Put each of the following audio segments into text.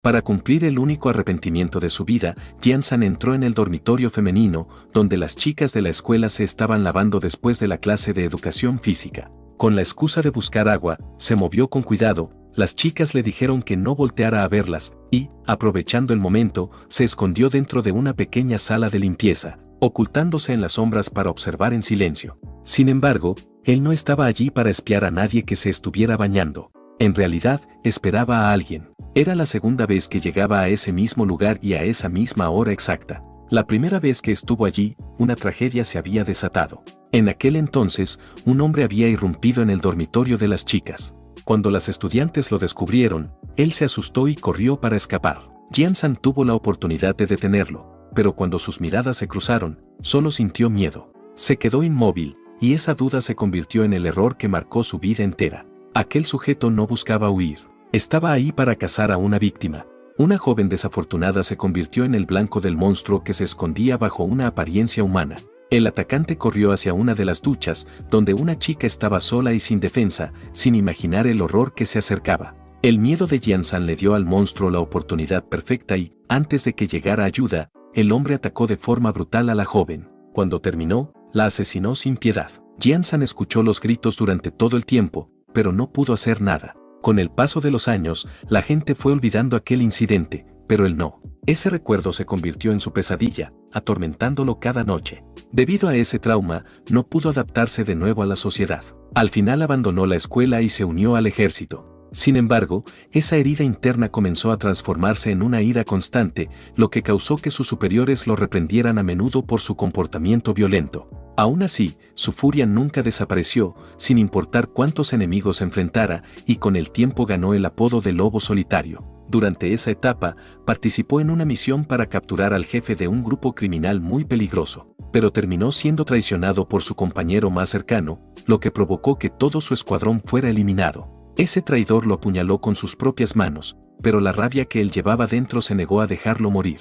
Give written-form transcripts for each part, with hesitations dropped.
Para cumplir el único arrepentimiento de su vida, Jian-san entró en el dormitorio femenino, donde las chicas de la escuela se estaban lavando después de la clase de educación física. Con la excusa de buscar agua, se movió con cuidado, las chicas le dijeron que no volteara a verlas, y, aprovechando el momento, se escondió dentro de una pequeña sala de limpieza, ocultándose en las sombras para observar en silencio. Sin embargo, él no estaba allí para espiar a nadie que se estuviera bañando. En realidad, esperaba a alguien. Era la segunda vez que llegaba a ese mismo lugar y a esa misma hora exacta. La primera vez que estuvo allí, una tragedia se había desatado. En aquel entonces, un hombre había irrumpido en el dormitorio de las chicas. Cuando las estudiantes lo descubrieron, él se asustó y corrió para escapar. Jian-san tuvo la oportunidad de detenerlo, pero cuando sus miradas se cruzaron, solo sintió miedo. Se quedó inmóvil, y esa duda se convirtió en el error que marcó su vida entera. Aquel sujeto no buscaba huir. Estaba ahí para cazar a una víctima. Una joven desafortunada se convirtió en el blanco del monstruo que se escondía bajo una apariencia humana. El atacante corrió hacia una de las duchas, donde una chica estaba sola y sin defensa, sin imaginar el horror que se acercaba. El miedo de Jian-san le dio al monstruo la oportunidad perfecta y, antes de que llegara ayuda, el hombre atacó de forma brutal a la joven. Cuando terminó, la asesinó sin piedad. Jian-san escuchó los gritos durante todo el tiempo, pero no pudo hacer nada. Con el paso de los años, la gente fue olvidando aquel incidente, pero él no. Ese recuerdo se convirtió en su pesadilla, atormentándolo cada noche. Debido a ese trauma, no pudo adaptarse de nuevo a la sociedad. Al final abandonó la escuela y se unió al ejército. Sin embargo, esa herida interna comenzó a transformarse en una ira constante, lo que causó que sus superiores lo reprendieran a menudo por su comportamiento violento. Aún así, su furia nunca desapareció, sin importar cuántos enemigos enfrentara, y con el tiempo ganó el apodo de Lobo Solitario. Durante esa etapa, participó en una misión para capturar al jefe de un grupo criminal muy peligroso, pero terminó siendo traicionado por su compañero más cercano, lo que provocó que todo su escuadrón fuera eliminado. Ese traidor lo apuñaló con sus propias manos, pero la rabia que él llevaba dentro se negó a dejarlo morir.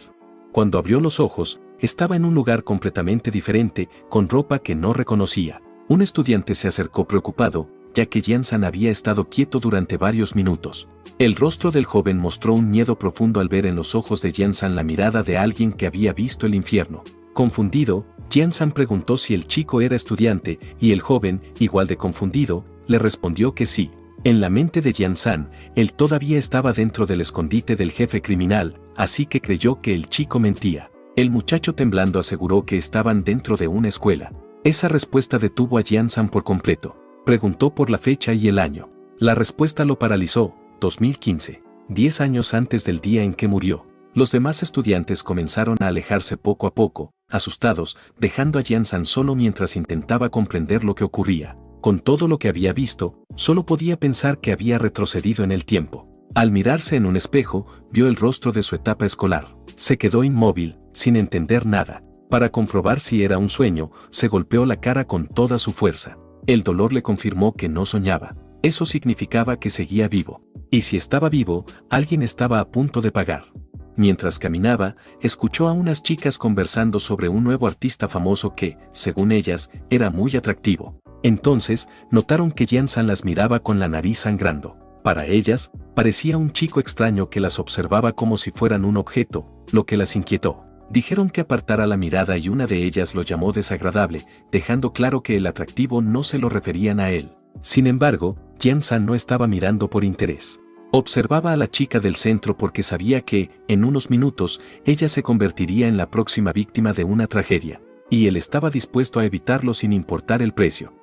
Cuando abrió los ojos, estaba en un lugar completamente diferente, con ropa que no reconocía. Un estudiante se acercó preocupado, ya que Jian-san había estado quieto durante varios minutos. El rostro del joven mostró un miedo profundo al ver en los ojos de Jian-san la mirada de alguien que había visto el infierno. Confundido, Jian-san preguntó si el chico era estudiante, y el joven, igual de confundido, le respondió que sí. En la mente de Jian-san, él todavía estaba dentro del escondite del jefe criminal, así que creyó que el chico mentía. El muchacho temblando aseguró que estaban dentro de una escuela. Esa respuesta detuvo a Jian-san por completo. Preguntó por la fecha y el año. La respuesta lo paralizó. 2015, 10 años antes del día en que murió. Los demás estudiantes comenzaron a alejarse poco a poco, asustados, dejando a Jian-san solo mientras intentaba comprender lo que ocurría. Con todo lo que había visto, solo podía pensar que había retrocedido en el tiempo. Al mirarse en un espejo, vio el rostro de su etapa escolar. Se quedó inmóvil, sin entender nada. Para comprobar si era un sueño, se golpeó la cara con toda su fuerza. El dolor le confirmó que no soñaba. Eso significaba que seguía vivo. Y si estaba vivo, alguien estaba a punto de pagar. Mientras caminaba, escuchó a unas chicas conversando sobre un nuevo artista famoso que, según ellas, era muy atractivo. Entonces, notaron que Jian-san las miraba con la nariz sangrando. Para ellas, parecía un chico extraño que las observaba como si fueran un objeto, lo que las inquietó. Dijeron que apartara la mirada y una de ellas lo llamó desagradable, dejando claro que el atractivo no se lo referían a él. Sin embargo, Jian-san no estaba mirando por interés. Observaba a la chica del centro porque sabía que, en unos minutos, ella se convertiría en la próxima víctima de una tragedia, y él estaba dispuesto a evitarlo sin importar el precio.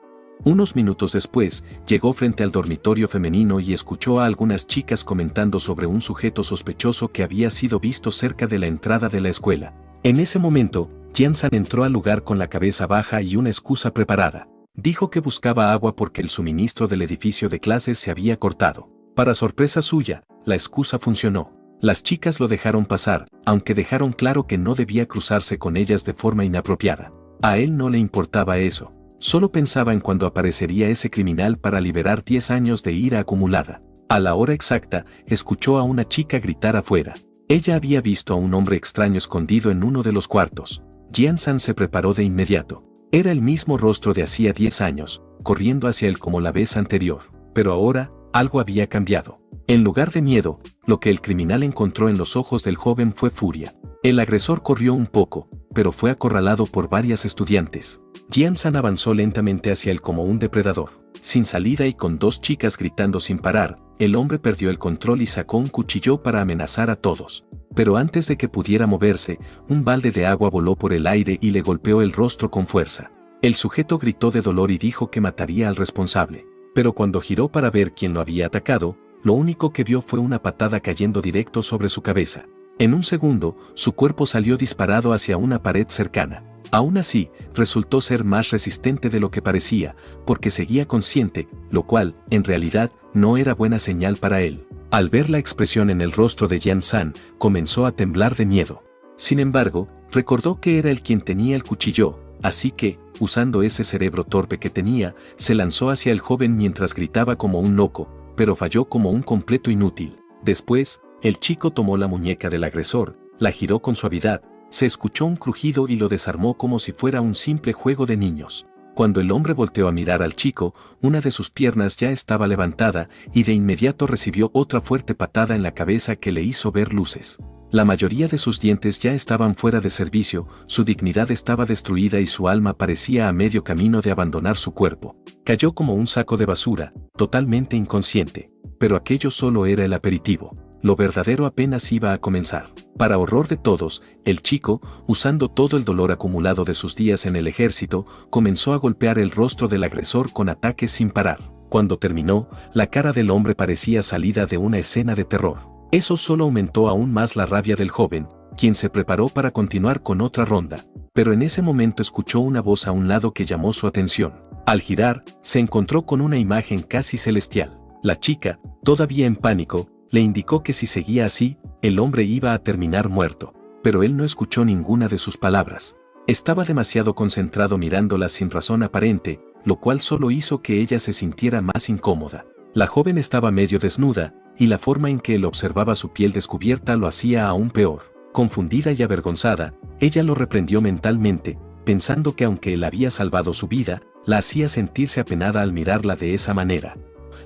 Unos minutos después, llegó frente al dormitorio femenino y escuchó a algunas chicas comentando sobre un sujeto sospechoso que había sido visto cerca de la entrada de la escuela. En ese momento, Jian-san entró al lugar con la cabeza baja y una excusa preparada. Dijo que buscaba agua porque el suministro del edificio de clases se había cortado. Para sorpresa suya, la excusa funcionó. Las chicas lo dejaron pasar, aunque dejaron claro que no debía cruzarse con ellas de forma inapropiada. A él no le importaba eso. Solo pensaba en cuando aparecería ese criminal para liberar 10 años de ira acumulada. A la hora exacta, escuchó a una chica gritar afuera. Ella había visto a un hombre extraño escondido en uno de los cuartos. Jian-san se preparó de inmediato. Era el mismo rostro de hacía 10 años, corriendo hacia él como la vez anterior. Pero ahora, algo había cambiado. En lugar de miedo, lo que el criminal encontró en los ojos del joven fue furia. El agresor corrió un poco, pero fue acorralado por varias estudiantes. Jian-san avanzó lentamente hacia él como un depredador. Sin salida y con dos chicas gritando sin parar, el hombre perdió el control y sacó un cuchillo para amenazar a todos. Pero antes de que pudiera moverse, un balde de agua voló por el aire y le golpeó el rostro con fuerza. El sujeto gritó de dolor y dijo que mataría al responsable. Pero cuando giró para ver quién lo había atacado, lo único que vio fue una patada cayendo directo sobre su cabeza. En un segundo, su cuerpo salió disparado hacia una pared cercana. Aún así, resultó ser más resistente de lo que parecía, porque seguía consciente, lo cual, en realidad, no era buena señal para él. Al ver la expresión en el rostro de Jian-san, comenzó a temblar de miedo. Sin embargo, recordó que era él quien tenía el cuchillo, así que, usando ese cerebro torpe que tenía, se lanzó hacia el joven mientras gritaba como un loco, pero falló como un completo inútil. Después, el chico tomó la muñeca del agresor, la giró con suavidad, se escuchó un crujido y lo desarmó como si fuera un simple juego de niños. Cuando el hombre volteó a mirar al chico, una de sus piernas ya estaba levantada y de inmediato recibió otra fuerte patada en la cabeza que le hizo ver luces. La mayoría de sus dientes ya estaban fuera de servicio, su dignidad estaba destruida y su alma parecía a medio camino de abandonar su cuerpo. Cayó como un saco de basura, totalmente inconsciente. Pero aquello solo era el aperitivo. Lo verdadero apenas iba a comenzar. Para horror de todos, el chico, usando todo el dolor acumulado de sus días en el ejército, comenzó a golpear el rostro del agresor con ataques sin parar. Cuando terminó, la cara del hombre parecía salida de una escena de terror. Eso solo aumentó aún más la rabia del joven, quien se preparó para continuar con otra ronda. Pero en ese momento escuchó una voz a un lado que llamó su atención. Al girar, se encontró con una imagen casi celestial. La chica, todavía en pánico, le indicó que si seguía así, el hombre iba a terminar muerto. Pero él no escuchó ninguna de sus palabras. Estaba demasiado concentrado mirándola sin razón aparente, lo cual solo hizo que ella se sintiera más incómoda. La joven estaba medio desnuda, y la forma en que él observaba su piel descubierta lo hacía aún peor. Confundida y avergonzada, ella lo reprendió mentalmente, pensando que aunque él había salvado su vida, la hacía sentirse apenada al mirarla de esa manera.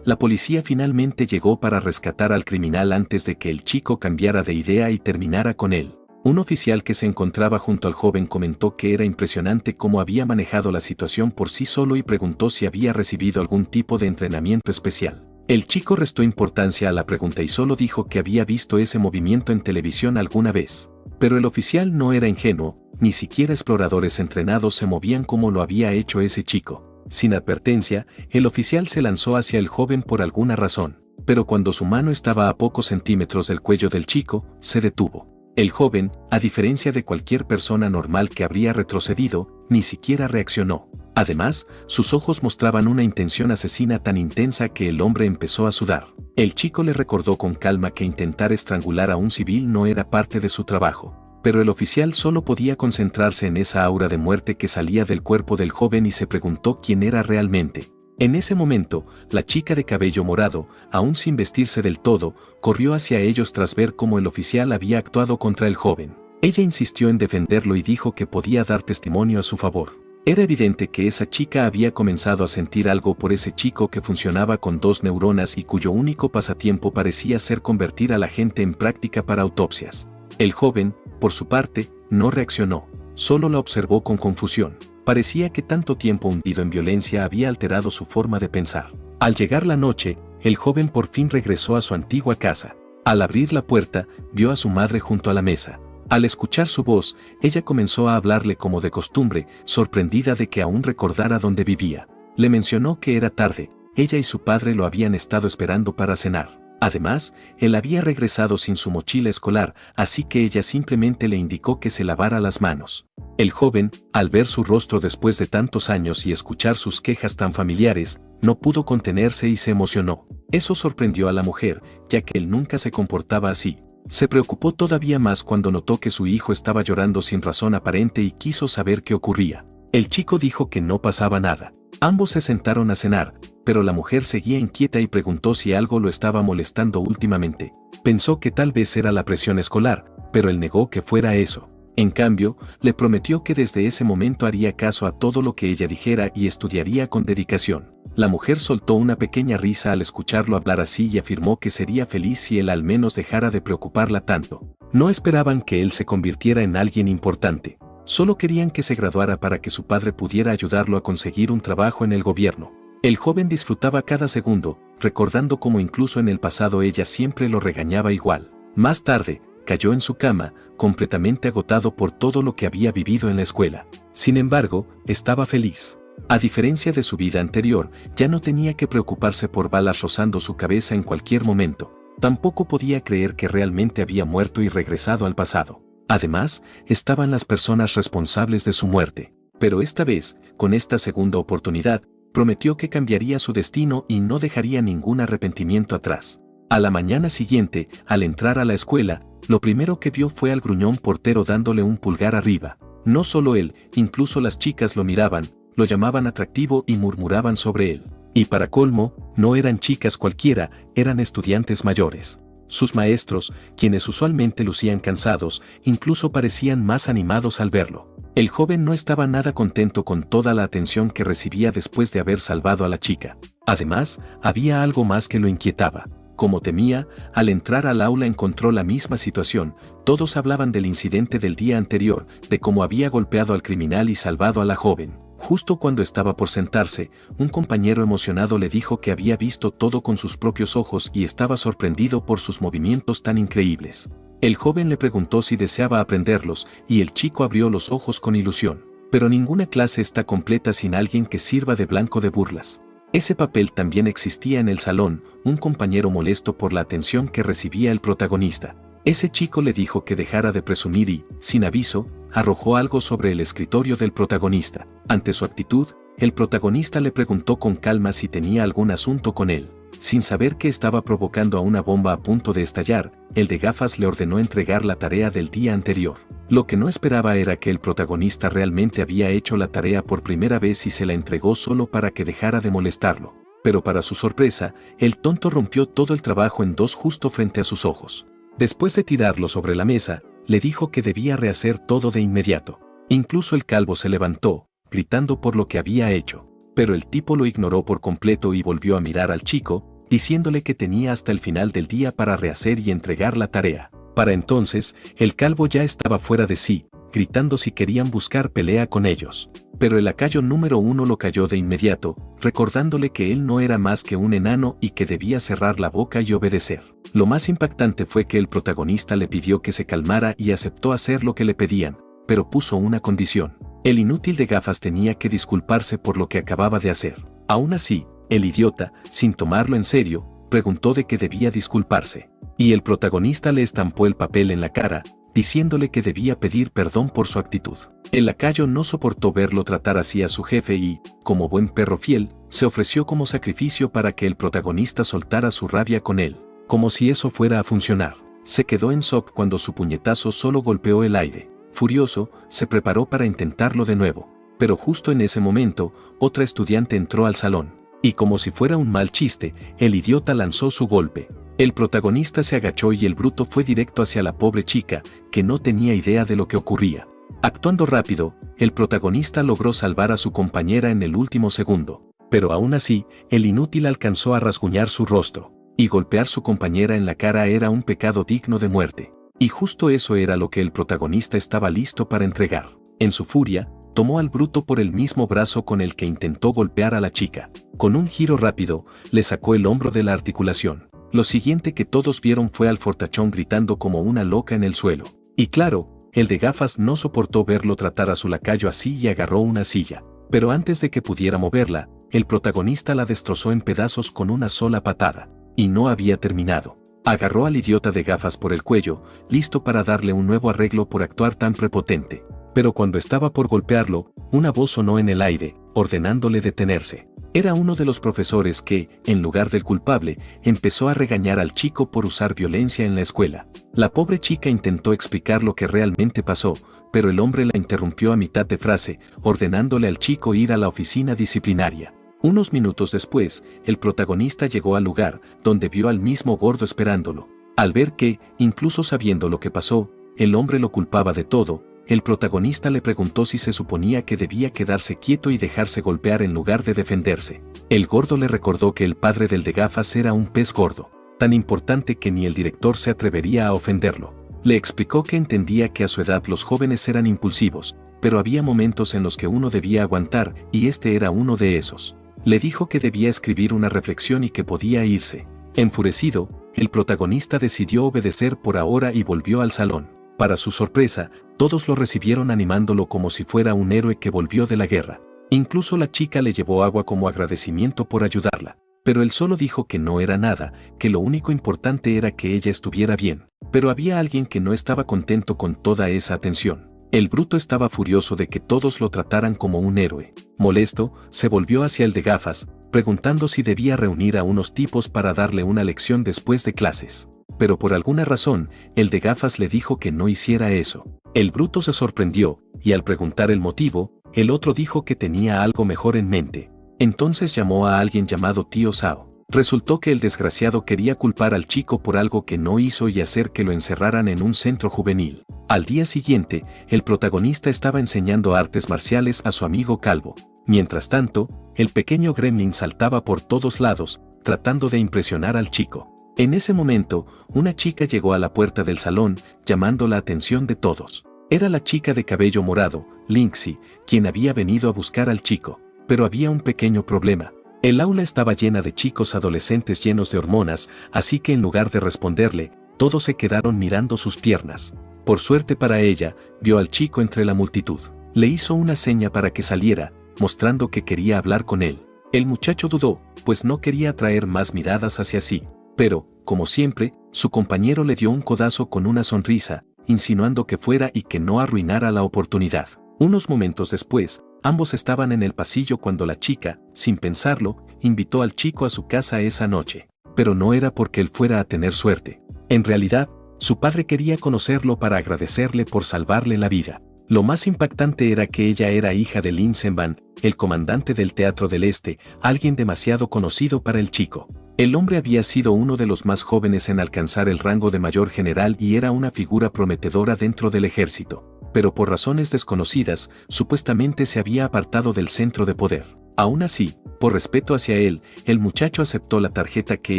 La policía finalmente llegó para rescatar al criminal antes de que el chico cambiara de idea y terminara con él. Un oficial que se encontraba junto al joven comentó que era impresionante cómo había manejado la situación por sí solo y preguntó si había recibido algún tipo de entrenamiento especial. El chico restó importancia a la pregunta y solo dijo que había visto ese movimiento en televisión alguna vez. Pero el oficial no era ingenuo, ni siquiera exploradores entrenados se movían como lo había hecho ese chico. Sin advertencia, el oficial se lanzó hacia el joven por alguna razón, pero cuando su mano estaba a pocos centímetros del cuello del chico, se detuvo. El joven, a diferencia de cualquier persona normal que habría retrocedido, ni siquiera reaccionó. Además, sus ojos mostraban una intención asesina tan intensa que el hombre empezó a sudar. El chico le recordó con calma que intentar estrangular a un civil no era parte de su trabajo. Pero el oficial solo podía concentrarse en esa aura de muerte que salía del cuerpo del joven y se preguntó quién era realmente. En ese momento, la chica de cabello morado, aún sin vestirse del todo, corrió hacia ellos tras ver cómo el oficial había actuado contra el joven. Ella insistió en defenderlo y dijo que podía dar testimonio a su favor. Era evidente que esa chica había comenzado a sentir algo por ese chico que funcionaba con dos neuronas y cuyo único pasatiempo parecía ser convertir a la gente en práctica para autopsias. El joven, por su parte, no reaccionó, solo la observó con confusión. Parecía que tanto tiempo hundido en violencia había alterado su forma de pensar. Al llegar la noche, el joven por fin regresó a su antigua casa. Al abrir la puerta, vio a su madre junto a la mesa. Al escuchar su voz, ella comenzó a hablarle como de costumbre, sorprendida de que aún recordara dónde vivía. Le mencionó que era tarde, ella y su padre lo habían estado esperando para cenar. Además, él había regresado sin su mochila escolar, así que ella simplemente le indicó que se lavara las manos. El joven, al ver su rostro después de tantos años y escuchar sus quejas tan familiares, no pudo contenerse y se emocionó. Eso sorprendió a la mujer, ya que él nunca se comportaba así. Se preocupó todavía más cuando notó que su hijo estaba llorando sin razón aparente y quiso saber qué ocurría. El chico dijo que no pasaba nada. Ambos se sentaron a cenar, pero la mujer seguía inquieta y preguntó si algo lo estaba molestando últimamente. Pensó que tal vez era la presión escolar, pero él negó que fuera eso. En cambio, le prometió que desde ese momento haría caso a todo lo que ella dijera y estudiaría con dedicación. La mujer soltó una pequeña risa al escucharlo hablar así y afirmó que sería feliz si él al menos dejara de preocuparla tanto. No esperaban que él se convirtiera en alguien importante. Solo querían que se graduara para que su padre pudiera ayudarlo a conseguir un trabajo en el gobierno. El joven disfrutaba cada segundo, recordando cómo incluso en el pasado ella siempre lo regañaba igual. Más tarde, cayó en su cama, completamente agotado por todo lo que había vivido en la escuela. Sin embargo, estaba feliz. A diferencia de su vida anterior, ya no tenía que preocuparse por balas rozando su cabeza en cualquier momento. Tampoco podía creer que realmente había muerto y regresado al pasado. Además, estaban las personas responsables de su muerte. Pero esta vez, con esta segunda oportunidad, prometió que cambiaría su destino y no dejaría ningún arrepentimiento atrás. A la mañana siguiente, al entrar a la escuela, lo primero que vio fue al gruñón portero dándole un pulgar arriba. No solo él, incluso las chicas lo miraban, lo llamaban atractivo y murmuraban sobre él. Y para colmo, no eran chicas cualquiera, eran estudiantes mayores. Sus maestros, quienes usualmente lucían cansados, incluso parecían más animados al verlo. El joven no estaba nada contento con toda la atención que recibía después de haber salvado a la chica. Además, había algo más que lo inquietaba. Como temía, al entrar al aula encontró la misma situación. Todos hablaban del incidente del día anterior, de cómo había golpeado al criminal y salvado a la joven. Justo cuando estaba por sentarse, un compañero emocionado le dijo que había visto todo con sus propios ojos y estaba sorprendido por sus movimientos tan increíbles. El joven le preguntó si deseaba aprenderlos, y el chico abrió los ojos con ilusión. Pero ninguna clase está completa sin alguien que sirva de blanco de burlas. Ese papel también existía en el salón, un compañero molesto por la atención que recibía el protagonista. Ese chico le dijo que dejara de presumir y, sin aviso, arrojó algo sobre el escritorio del protagonista. Ante su actitud, el protagonista le preguntó con calma si tenía algún asunto con él. Sin saber que estaba provocando a una bomba a punto de estallar, el de gafas le ordenó entregar la tarea del día anterior. Lo que no esperaba era que el protagonista realmente había hecho la tarea por primera vez y se la entregó solo para que dejara de molestarlo. Pero para su sorpresa, el tonto rompió todo el trabajo en dos justo frente a sus ojos. Después de tirarlo sobre la mesa, le dijo que debía rehacer todo de inmediato. Incluso el calvo se levantó, gritando por lo que había hecho. Pero el tipo lo ignoró por completo y volvió a mirar al chico, diciéndole que tenía hasta el final del día para rehacer y entregar la tarea. Para entonces, el calvo ya estaba fuera de sí, gritando si querían buscar pelea con ellos. Pero el lacayo número 1 lo cayó de inmediato, recordándole que él no era más que un enano y que debía cerrar la boca y obedecer. Lo más impactante fue que el protagonista le pidió que se calmara y aceptó hacer lo que le pedían, pero puso una condición. El inútil de gafas tenía que disculparse por lo que acababa de hacer. Aún así, el idiota, sin tomarlo en serio, preguntó de qué debía disculparse. Y el protagonista le estampó el papel en la cara, diciéndole que debía pedir perdón por su actitud. El lacayo no soportó verlo tratar así a su jefe y, como buen perro fiel, se ofreció como sacrificio para que el protagonista soltara su rabia con él. Como si eso fuera a funcionar. Se quedó en shock cuando su puñetazo solo golpeó el aire. Furioso, se preparó para intentarlo de nuevo. Pero justo en ese momento, otra estudiante entró al salón. Y como si fuera un mal chiste, el idiota lanzó su golpe. El protagonista se agachó y el bruto fue directo hacia la pobre chica, que no tenía idea de lo que ocurría. Actuando rápido, el protagonista logró salvar a su compañera en el último segundo. Pero aún así, el inútil alcanzó a rasguñar su rostro. Y golpear su compañera en la cara era un pecado digno de muerte. Y justo eso era lo que el protagonista estaba listo para entregar. En su furia, tomó al bruto por el mismo brazo con el que intentó golpear a la chica. Con un giro rápido, le sacó el hombro de la articulación. Lo siguiente que todos vieron fue al fortachón gritando como una loca en el suelo. Y claro, el de gafas no soportó verlo tratar a su lacayo así y agarró una silla. Pero antes de que pudiera moverla, el protagonista la destrozó en pedazos con una sola patada. Y no había terminado. Agarró al idiota de gafas por el cuello, listo para darle un nuevo arreglo por actuar tan prepotente. Pero cuando estaba por golpearlo, una voz sonó en el aire, ordenándole detenerse. Era uno de los profesores que, en lugar del culpable, empezó a regañar al chico por usar violencia en la escuela. La pobre chica intentó explicar lo que realmente pasó, pero el hombre la interrumpió a mitad de frase, ordenándole al chico ir a la oficina disciplinaria. Unos minutos después, el protagonista llegó al lugar, donde vio al mismo gordo esperándolo. Al ver que, incluso sabiendo lo que pasó, el hombre lo culpaba de todo, el protagonista le preguntó si se suponía que debía quedarse quieto y dejarse golpear en lugar de defenderse. El gordo le recordó que el padre del de gafas era un pez gordo, tan importante que ni el director se atrevería a ofenderlo. Le explicó que entendía que a su edad los jóvenes eran impulsivos, pero había momentos en los que uno debía aguantar, y este era uno de esos. Le dijo que debía escribir una reflexión y que podía irse. Enfurecido, el protagonista decidió obedecer por ahora y volvió al salón. Para su sorpresa, todos lo recibieron animándolo como si fuera un héroe que volvió de la guerra. Incluso la chica le llevó agua como agradecimiento por ayudarla. Pero él solo dijo que no era nada, que lo único importante era que ella estuviera bien. Pero había alguien que no estaba contento con toda esa atención. El bruto estaba furioso de que todos lo trataran como un héroe. Molesto, se volvió hacia el de gafas, preguntando si debía reunir a unos tipos para darle una lección después de clases. Pero por alguna razón, el de gafas le dijo que no hiciera eso. El bruto se sorprendió, y al preguntar el motivo, el otro dijo que tenía algo mejor en mente. Entonces llamó a alguien llamado Tío Sao. Resultó que el desgraciado quería culpar al chico por algo que no hizo y hacer que lo encerraran en un centro juvenil. Al día siguiente, el protagonista estaba enseñando artes marciales a su amigo calvo. Mientras tanto, el pequeño gremlin saltaba por todos lados, tratando de impresionar al chico. En ese momento, una chica llegó a la puerta del salón, llamando la atención de todos. Era la chica de cabello morado, Lindsay, quien había venido a buscar al chico. Pero había un pequeño problema. El aula estaba llena de chicos adolescentes llenos de hormonas, así que en lugar de responderle, todos se quedaron mirando sus piernas. Por suerte para ella, vio al chico entre la multitud. Le hizo una seña para que saliera, mostrando que quería hablar con él. El muchacho dudó, pues no quería atraer más miradas hacia sí. Pero, como siempre, su compañero le dio un codazo con una sonrisa, insinuando que fuera y que no arruinara la oportunidad. Unos momentos después, ambos estaban en el pasillo cuando la chica, sin pensarlo, invitó al chico a su casa esa noche. Pero no era porque él fuera a tener suerte. En realidad, su padre quería conocerlo para agradecerle por salvarle la vida. Lo más impactante era que ella era hija de Lin Senban, el comandante del Teatro del Este, alguien demasiado conocido para el chico. El hombre había sido uno de los más jóvenes en alcanzar el rango de mayor general y era una figura prometedora dentro del ejército. Pero por razones desconocidas, supuestamente se había apartado del centro de poder. Aún así, por respeto hacia él, el muchacho aceptó la tarjeta que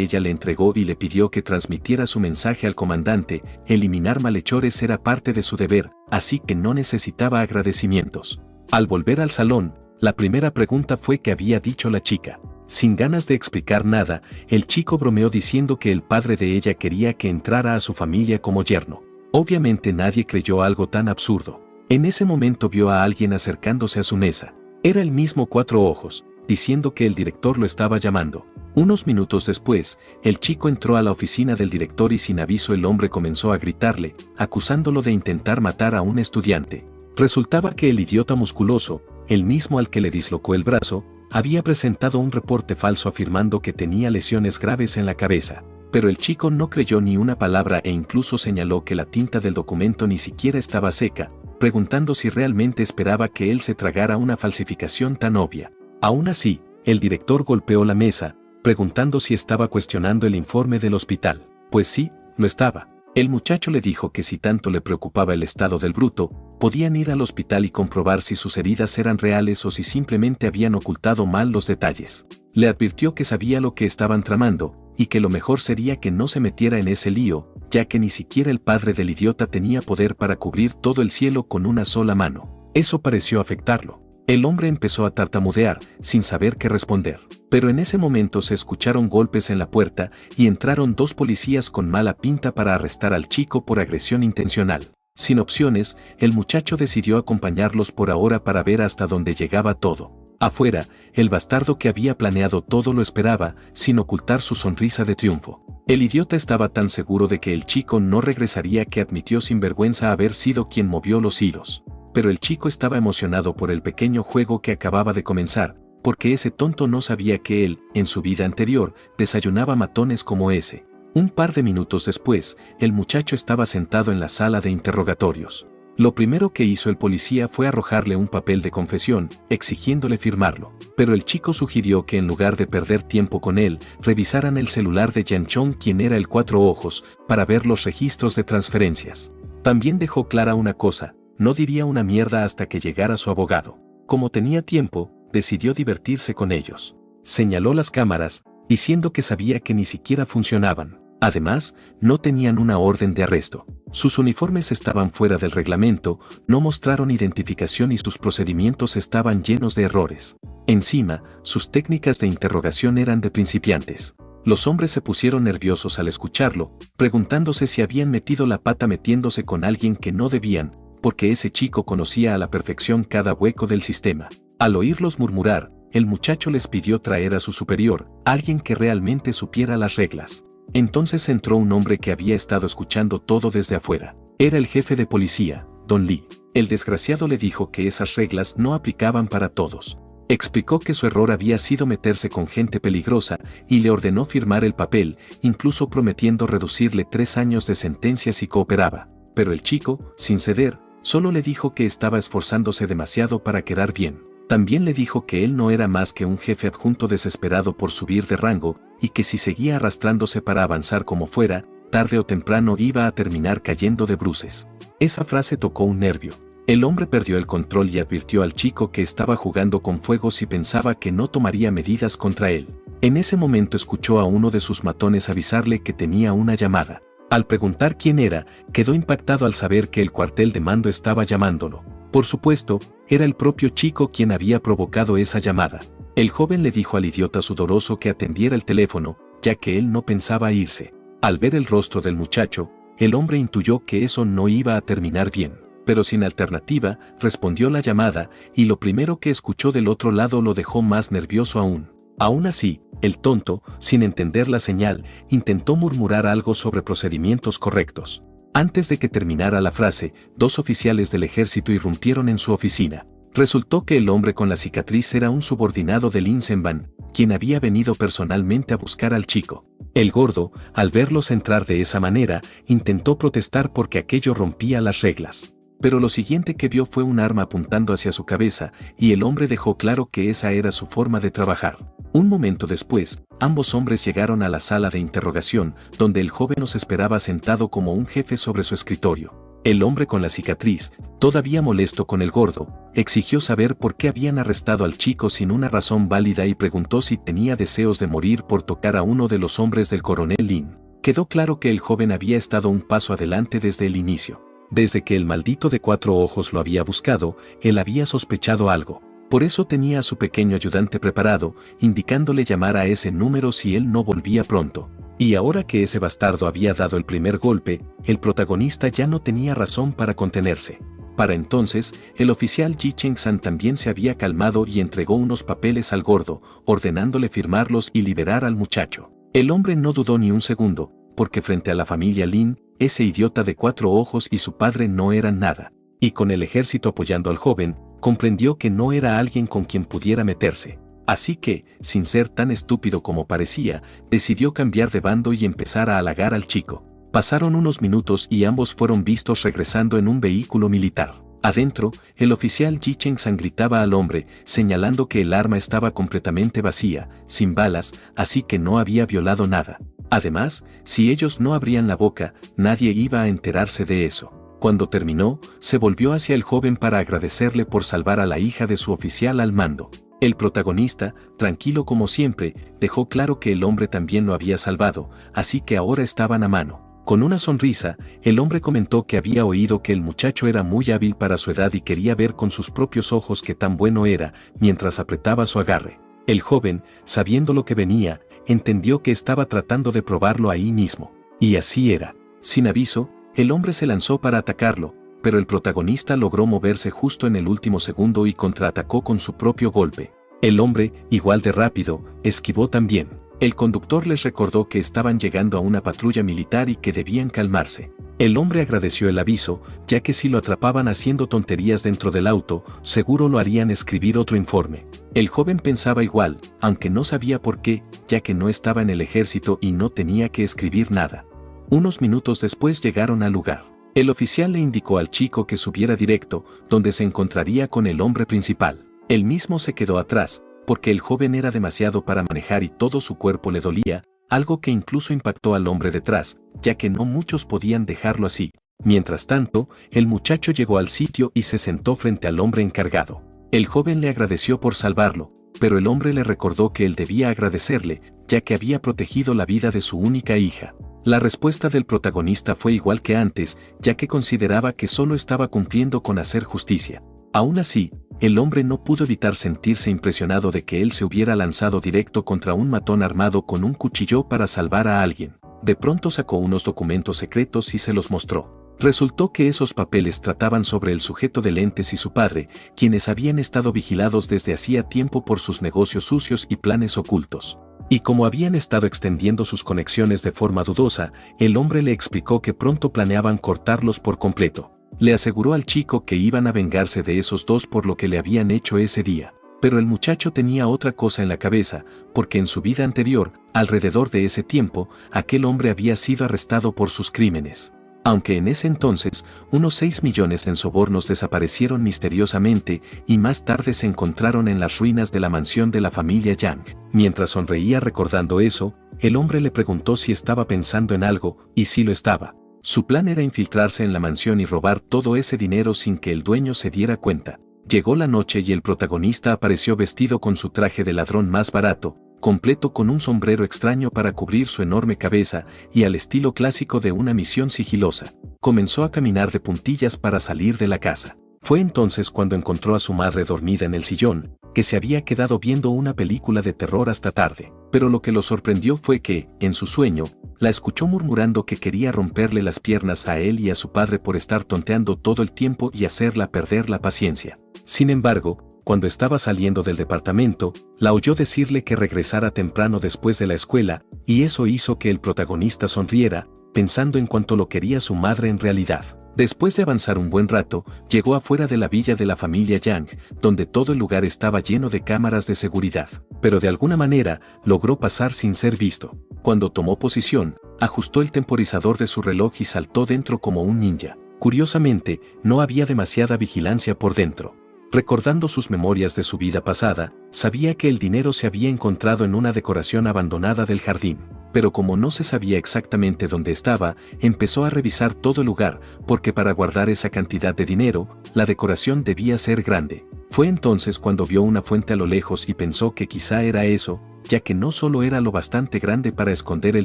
ella le entregó y le pidió que transmitiera su mensaje al comandante. Eliminar malhechores era parte de su deber, así que no necesitaba agradecimientos. Al volver al salón, la primera pregunta fue qué había dicho la chica. Sin ganas de explicar nada, el chico bromeó diciendo que el padre de ella quería que entrara a su familia como yerno. Obviamente nadie creyó algo tan absurdo. En ese momento vio a alguien acercándose a su mesa. Era el mismo Cuatro Ojos, diciendo que el director lo estaba llamando. Unos minutos después, el chico entró a la oficina del director y sin aviso el hombre comenzó a gritarle, acusándolo de intentar matar a un estudiante. Resultaba que el idiota musculoso, el mismo al que le dislocó el brazo, había presentado un reporte falso afirmando que tenía lesiones graves en la cabeza. Pero el chico no creyó ni una palabra e incluso señaló que la tinta del documento ni siquiera estaba seca, preguntando si realmente esperaba que él se tragara una falsificación tan obvia. Aún así, el director golpeó la mesa, preguntando si estaba cuestionando el informe del hospital. Pues sí, lo estaba. El muchacho le dijo que si tanto le preocupaba el estado del bruto, podían ir al hospital y comprobar si sus heridas eran reales o si simplemente habían ocultado mal los detalles. Le advirtió que sabía lo que estaban tramando, y que lo mejor sería que no se metiera en ese lío, ya que ni siquiera el padre del idiota tenía poder para cubrir todo el cielo con una sola mano. Eso pareció afectarlo. El hombre empezó a tartamudear, sin saber qué responder. Pero en ese momento se escucharon golpes en la puerta y entraron dos policías con mala pinta para arrestar al chico por agresión intencional. Sin opciones, el muchacho decidió acompañarlos por ahora para ver hasta dónde llegaba todo. Afuera, el bastardo que había planeado todo lo esperaba, sin ocultar su sonrisa de triunfo. El idiota estaba tan seguro de que el chico no regresaría que admitió sin vergüenza haber sido quien movió los hilos. Pero el chico estaba emocionado por el pequeño juego que acababa de comenzar, porque ese tonto no sabía que él, en su vida anterior, desayunaba matones como ese. Un par de minutos después, el muchacho estaba sentado en la sala de interrogatorios. Lo primero que hizo el policía fue arrojarle un papel de confesión, exigiéndole firmarlo. Pero el chico sugirió que en lugar de perder tiempo con él, revisaran el celular de Yan Chong, quien era el Cuatro Ojos, para ver los registros de transferencias. También dejó clara una cosa: no diría una mierda hasta que llegara su abogado. Como tenía tiempo, decidió divertirse con ellos. Señaló las cámaras, diciendo que sabía que ni siquiera funcionaban. Además, no tenían una orden de arresto. Sus uniformes estaban fuera del reglamento, no mostraron identificación y sus procedimientos estaban llenos de errores. Encima, sus técnicas de interrogación eran de principiantes. Los hombres se pusieron nerviosos al escucharlo, preguntándose si habían metido la pata metiéndose con alguien que no debían, porque ese chico conocía a la perfección cada hueco del sistema. Al oírlos murmurar, el muchacho les pidió traer a su superior, alguien que realmente supiera las reglas. Entonces entró un hombre que había estado escuchando todo desde afuera. Era el jefe de policía, Don Lee. El desgraciado le dijo que esas reglas no aplicaban para todos. Explicó que su error había sido meterse con gente peligrosa y le ordenó firmar el papel, incluso prometiendo reducirle 3 años de sentencia si cooperaba. Pero el chico, sin ceder, solo le dijo que estaba esforzándose demasiado para quedar bien. También le dijo que él no era más que un jefe adjunto desesperado por subir de rango y que si seguía arrastrándose para avanzar como fuera, tarde o temprano iba a terminar cayendo de bruces. Esa frase tocó un nervio. El hombre perdió el control y advirtió al chico que estaba jugando con fuego si pensaba que no tomaría medidas contra él. En ese momento escuchó a uno de sus matones avisarle que tenía una llamada. Al preguntar quién era, quedó impactado al saber que el cuartel de mando estaba llamándolo. Por supuesto, era el propio chico quien había provocado esa llamada. El joven le dijo al idiota sudoroso que atendiera el teléfono, ya que él no pensaba irse. Al ver el rostro del muchacho, el hombre intuyó que eso no iba a terminar bien. Pero sin alternativa, respondió la llamada, y lo primero que escuchó del otro lado lo dejó más nervioso aún. Aún así, el tonto, sin entender la señal, intentó murmurar algo sobre procedimientos correctos. Antes de que terminara la frase, 2 oficiales del ejército irrumpieron en su oficina. Resultó que el hombre con la cicatriz era un subordinado de Linsenban, quien había venido personalmente a buscar al chico. El gordo, al verlos entrar de esa manera, intentó protestar porque aquello rompía las reglas. Pero lo siguiente que vio fue un arma apuntando hacia su cabeza, y el hombre dejó claro que esa era su forma de trabajar. Un momento después, ambos hombres llegaron a la sala de interrogación, donde el joven los esperaba sentado como un jefe sobre su escritorio. El hombre con la cicatriz, todavía molesto con el gordo, exigió saber por qué habían arrestado al chico sin una razón válida y preguntó si tenía deseos de morir por tocar a uno de los hombres del coronel Lin. Quedó claro que el joven había estado un paso adelante desde el inicio. Desde que el maldito de 4 ojos lo había buscado, él había sospechado algo. Por eso tenía a su pequeño ayudante preparado, indicándole llamar a ese número si él no volvía pronto. Y ahora que ese bastardo había dado el primer golpe, el protagonista ya no tenía razón para contenerse. Para entonces, el oficial Ji Cheng-san también se había calmado y entregó unos papeles al gordo, ordenándole firmarlos y liberar al muchacho. El hombre no dudó ni un segundo, porque frente a la familia Lin, ese idiota de 4 ojos y su padre no eran nada. Y con el ejército apoyando al joven, comprendió que no era alguien con quien pudiera meterse. Así que, sin ser tan estúpido como parecía, decidió cambiar de bando y empezar a halagar al chico. Pasaron unos minutos y ambos fueron vistos regresando en un vehículo militar. Adentro, el oficial Ji Cheng-san gritaba al hombre, señalando que el arma estaba completamente vacía, sin balas, así que no había violado nada. Además, si ellos no abrían la boca, nadie iba a enterarse de eso. Cuando terminó, se volvió hacia el joven para agradecerle por salvar a la hija de su oficial al mando. El protagonista, tranquilo como siempre, dejó claro que el hombre también lo había salvado, así que ahora estaban a mano. Con una sonrisa, el hombre comentó que había oído que el muchacho era muy hábil para su edad y quería ver con sus propios ojos qué tan bueno era, mientras apretaba su agarre. El joven, sabiendo lo que venía, entendió que estaba tratando de probarlo ahí mismo. Y así era. Sin aviso, el hombre se lanzó para atacarlo, pero el protagonista logró moverse justo en el último segundo y contraatacó con su propio golpe. El hombre, igual de rápido, esquivó también. El conductor les recordó que estaban llegando a una patrulla militar y que debían calmarse. El hombre agradeció el aviso, ya que si lo atrapaban haciendo tonterías dentro del auto, seguro lo harían escribir otro informe. El joven pensaba igual, aunque no sabía por qué, ya que no estaba en el ejército y no tenía que escribir nada. Unos minutos después llegaron al lugar. El oficial le indicó al chico que subiera directo, donde se encontraría con el hombre principal. Él mismo se quedó atrás, porque el joven era demasiado para manejar y todo su cuerpo le dolía, algo que incluso impactó al hombre detrás, ya que no muchos podían dejarlo así. Mientras tanto, el muchacho llegó al sitio y se sentó frente al hombre encargado. El joven le agradeció por salvarlo, pero el hombre le recordó que él debía agradecerle, ya que había protegido la vida de su única hija. La respuesta del protagonista fue igual que antes, ya que consideraba que solo estaba cumpliendo con hacer justicia. Aún así, el hombre no pudo evitar sentirse impresionado de que él se hubiera lanzado directo contra un matón armado con un cuchillo para salvar a alguien. De pronto sacó unos documentos secretos y se los mostró. Resultó que esos papeles trataban sobre el sujeto de lentes y su padre, quienes habían estado vigilados desde hacía tiempo por sus negocios sucios y planes ocultos. Y como habían estado extendiendo sus conexiones de forma dudosa, el hombre le explicó que pronto planeaban cortarlos por completo. Le aseguró al chico que iban a vengarse de esos dos por lo que le habían hecho ese día. Pero el muchacho tenía otra cosa en la cabeza, porque en su vida anterior, alrededor de ese tiempo, aquel hombre había sido arrestado por sus crímenes. Aunque en ese entonces, unos 6 millones en sobornos desaparecieron misteriosamente y más tarde se encontraron en las ruinas de la mansión de la familia Yang. Mientras sonreía recordando eso, el hombre le preguntó si estaba pensando en algo, y sí lo estaba. Su plan era infiltrarse en la mansión y robar todo ese dinero sin que el dueño se diera cuenta. Llegó la noche y el protagonista apareció vestido con su traje de ladrón más barato, completo con un sombrero extraño para cubrir su enorme cabeza y al estilo clásico de una misión sigilosa. Comenzó a caminar de puntillas para salir de la casa. Fue entonces cuando encontró a su madre dormida en el sillón, que se había quedado viendo una película de terror hasta tarde. Pero lo que lo sorprendió fue que, en su sueño, la escuchó murmurando que quería romperle las piernas a él y a su padre por estar tonteando todo el tiempo y hacerla perder la paciencia. Sin embargo, cuando estaba saliendo del departamento, la oyó decirle que regresara temprano después de la escuela, y eso hizo que el protagonista sonriera, pensando en cuánto lo quería su madre en realidad. Después de avanzar un buen rato, llegó afuera de la villa de la familia Yang, donde todo el lugar estaba lleno de cámaras de seguridad, pero de alguna manera logró pasar sin ser visto. Cuando tomó posición, ajustó el temporizador de su reloj y saltó dentro como un ninja. Curiosamente, no había demasiada vigilancia por dentro. Recordando sus memorias de su vida pasada, sabía que el dinero se había encontrado en una decoración abandonada del jardín. Pero como no se sabía exactamente dónde estaba, empezó a revisar todo el lugar, porque para guardar esa cantidad de dinero, la decoración debía ser grande. Fue entonces cuando vio una fuente a lo lejos y pensó que quizá era eso, ya que no solo era lo bastante grande para esconder el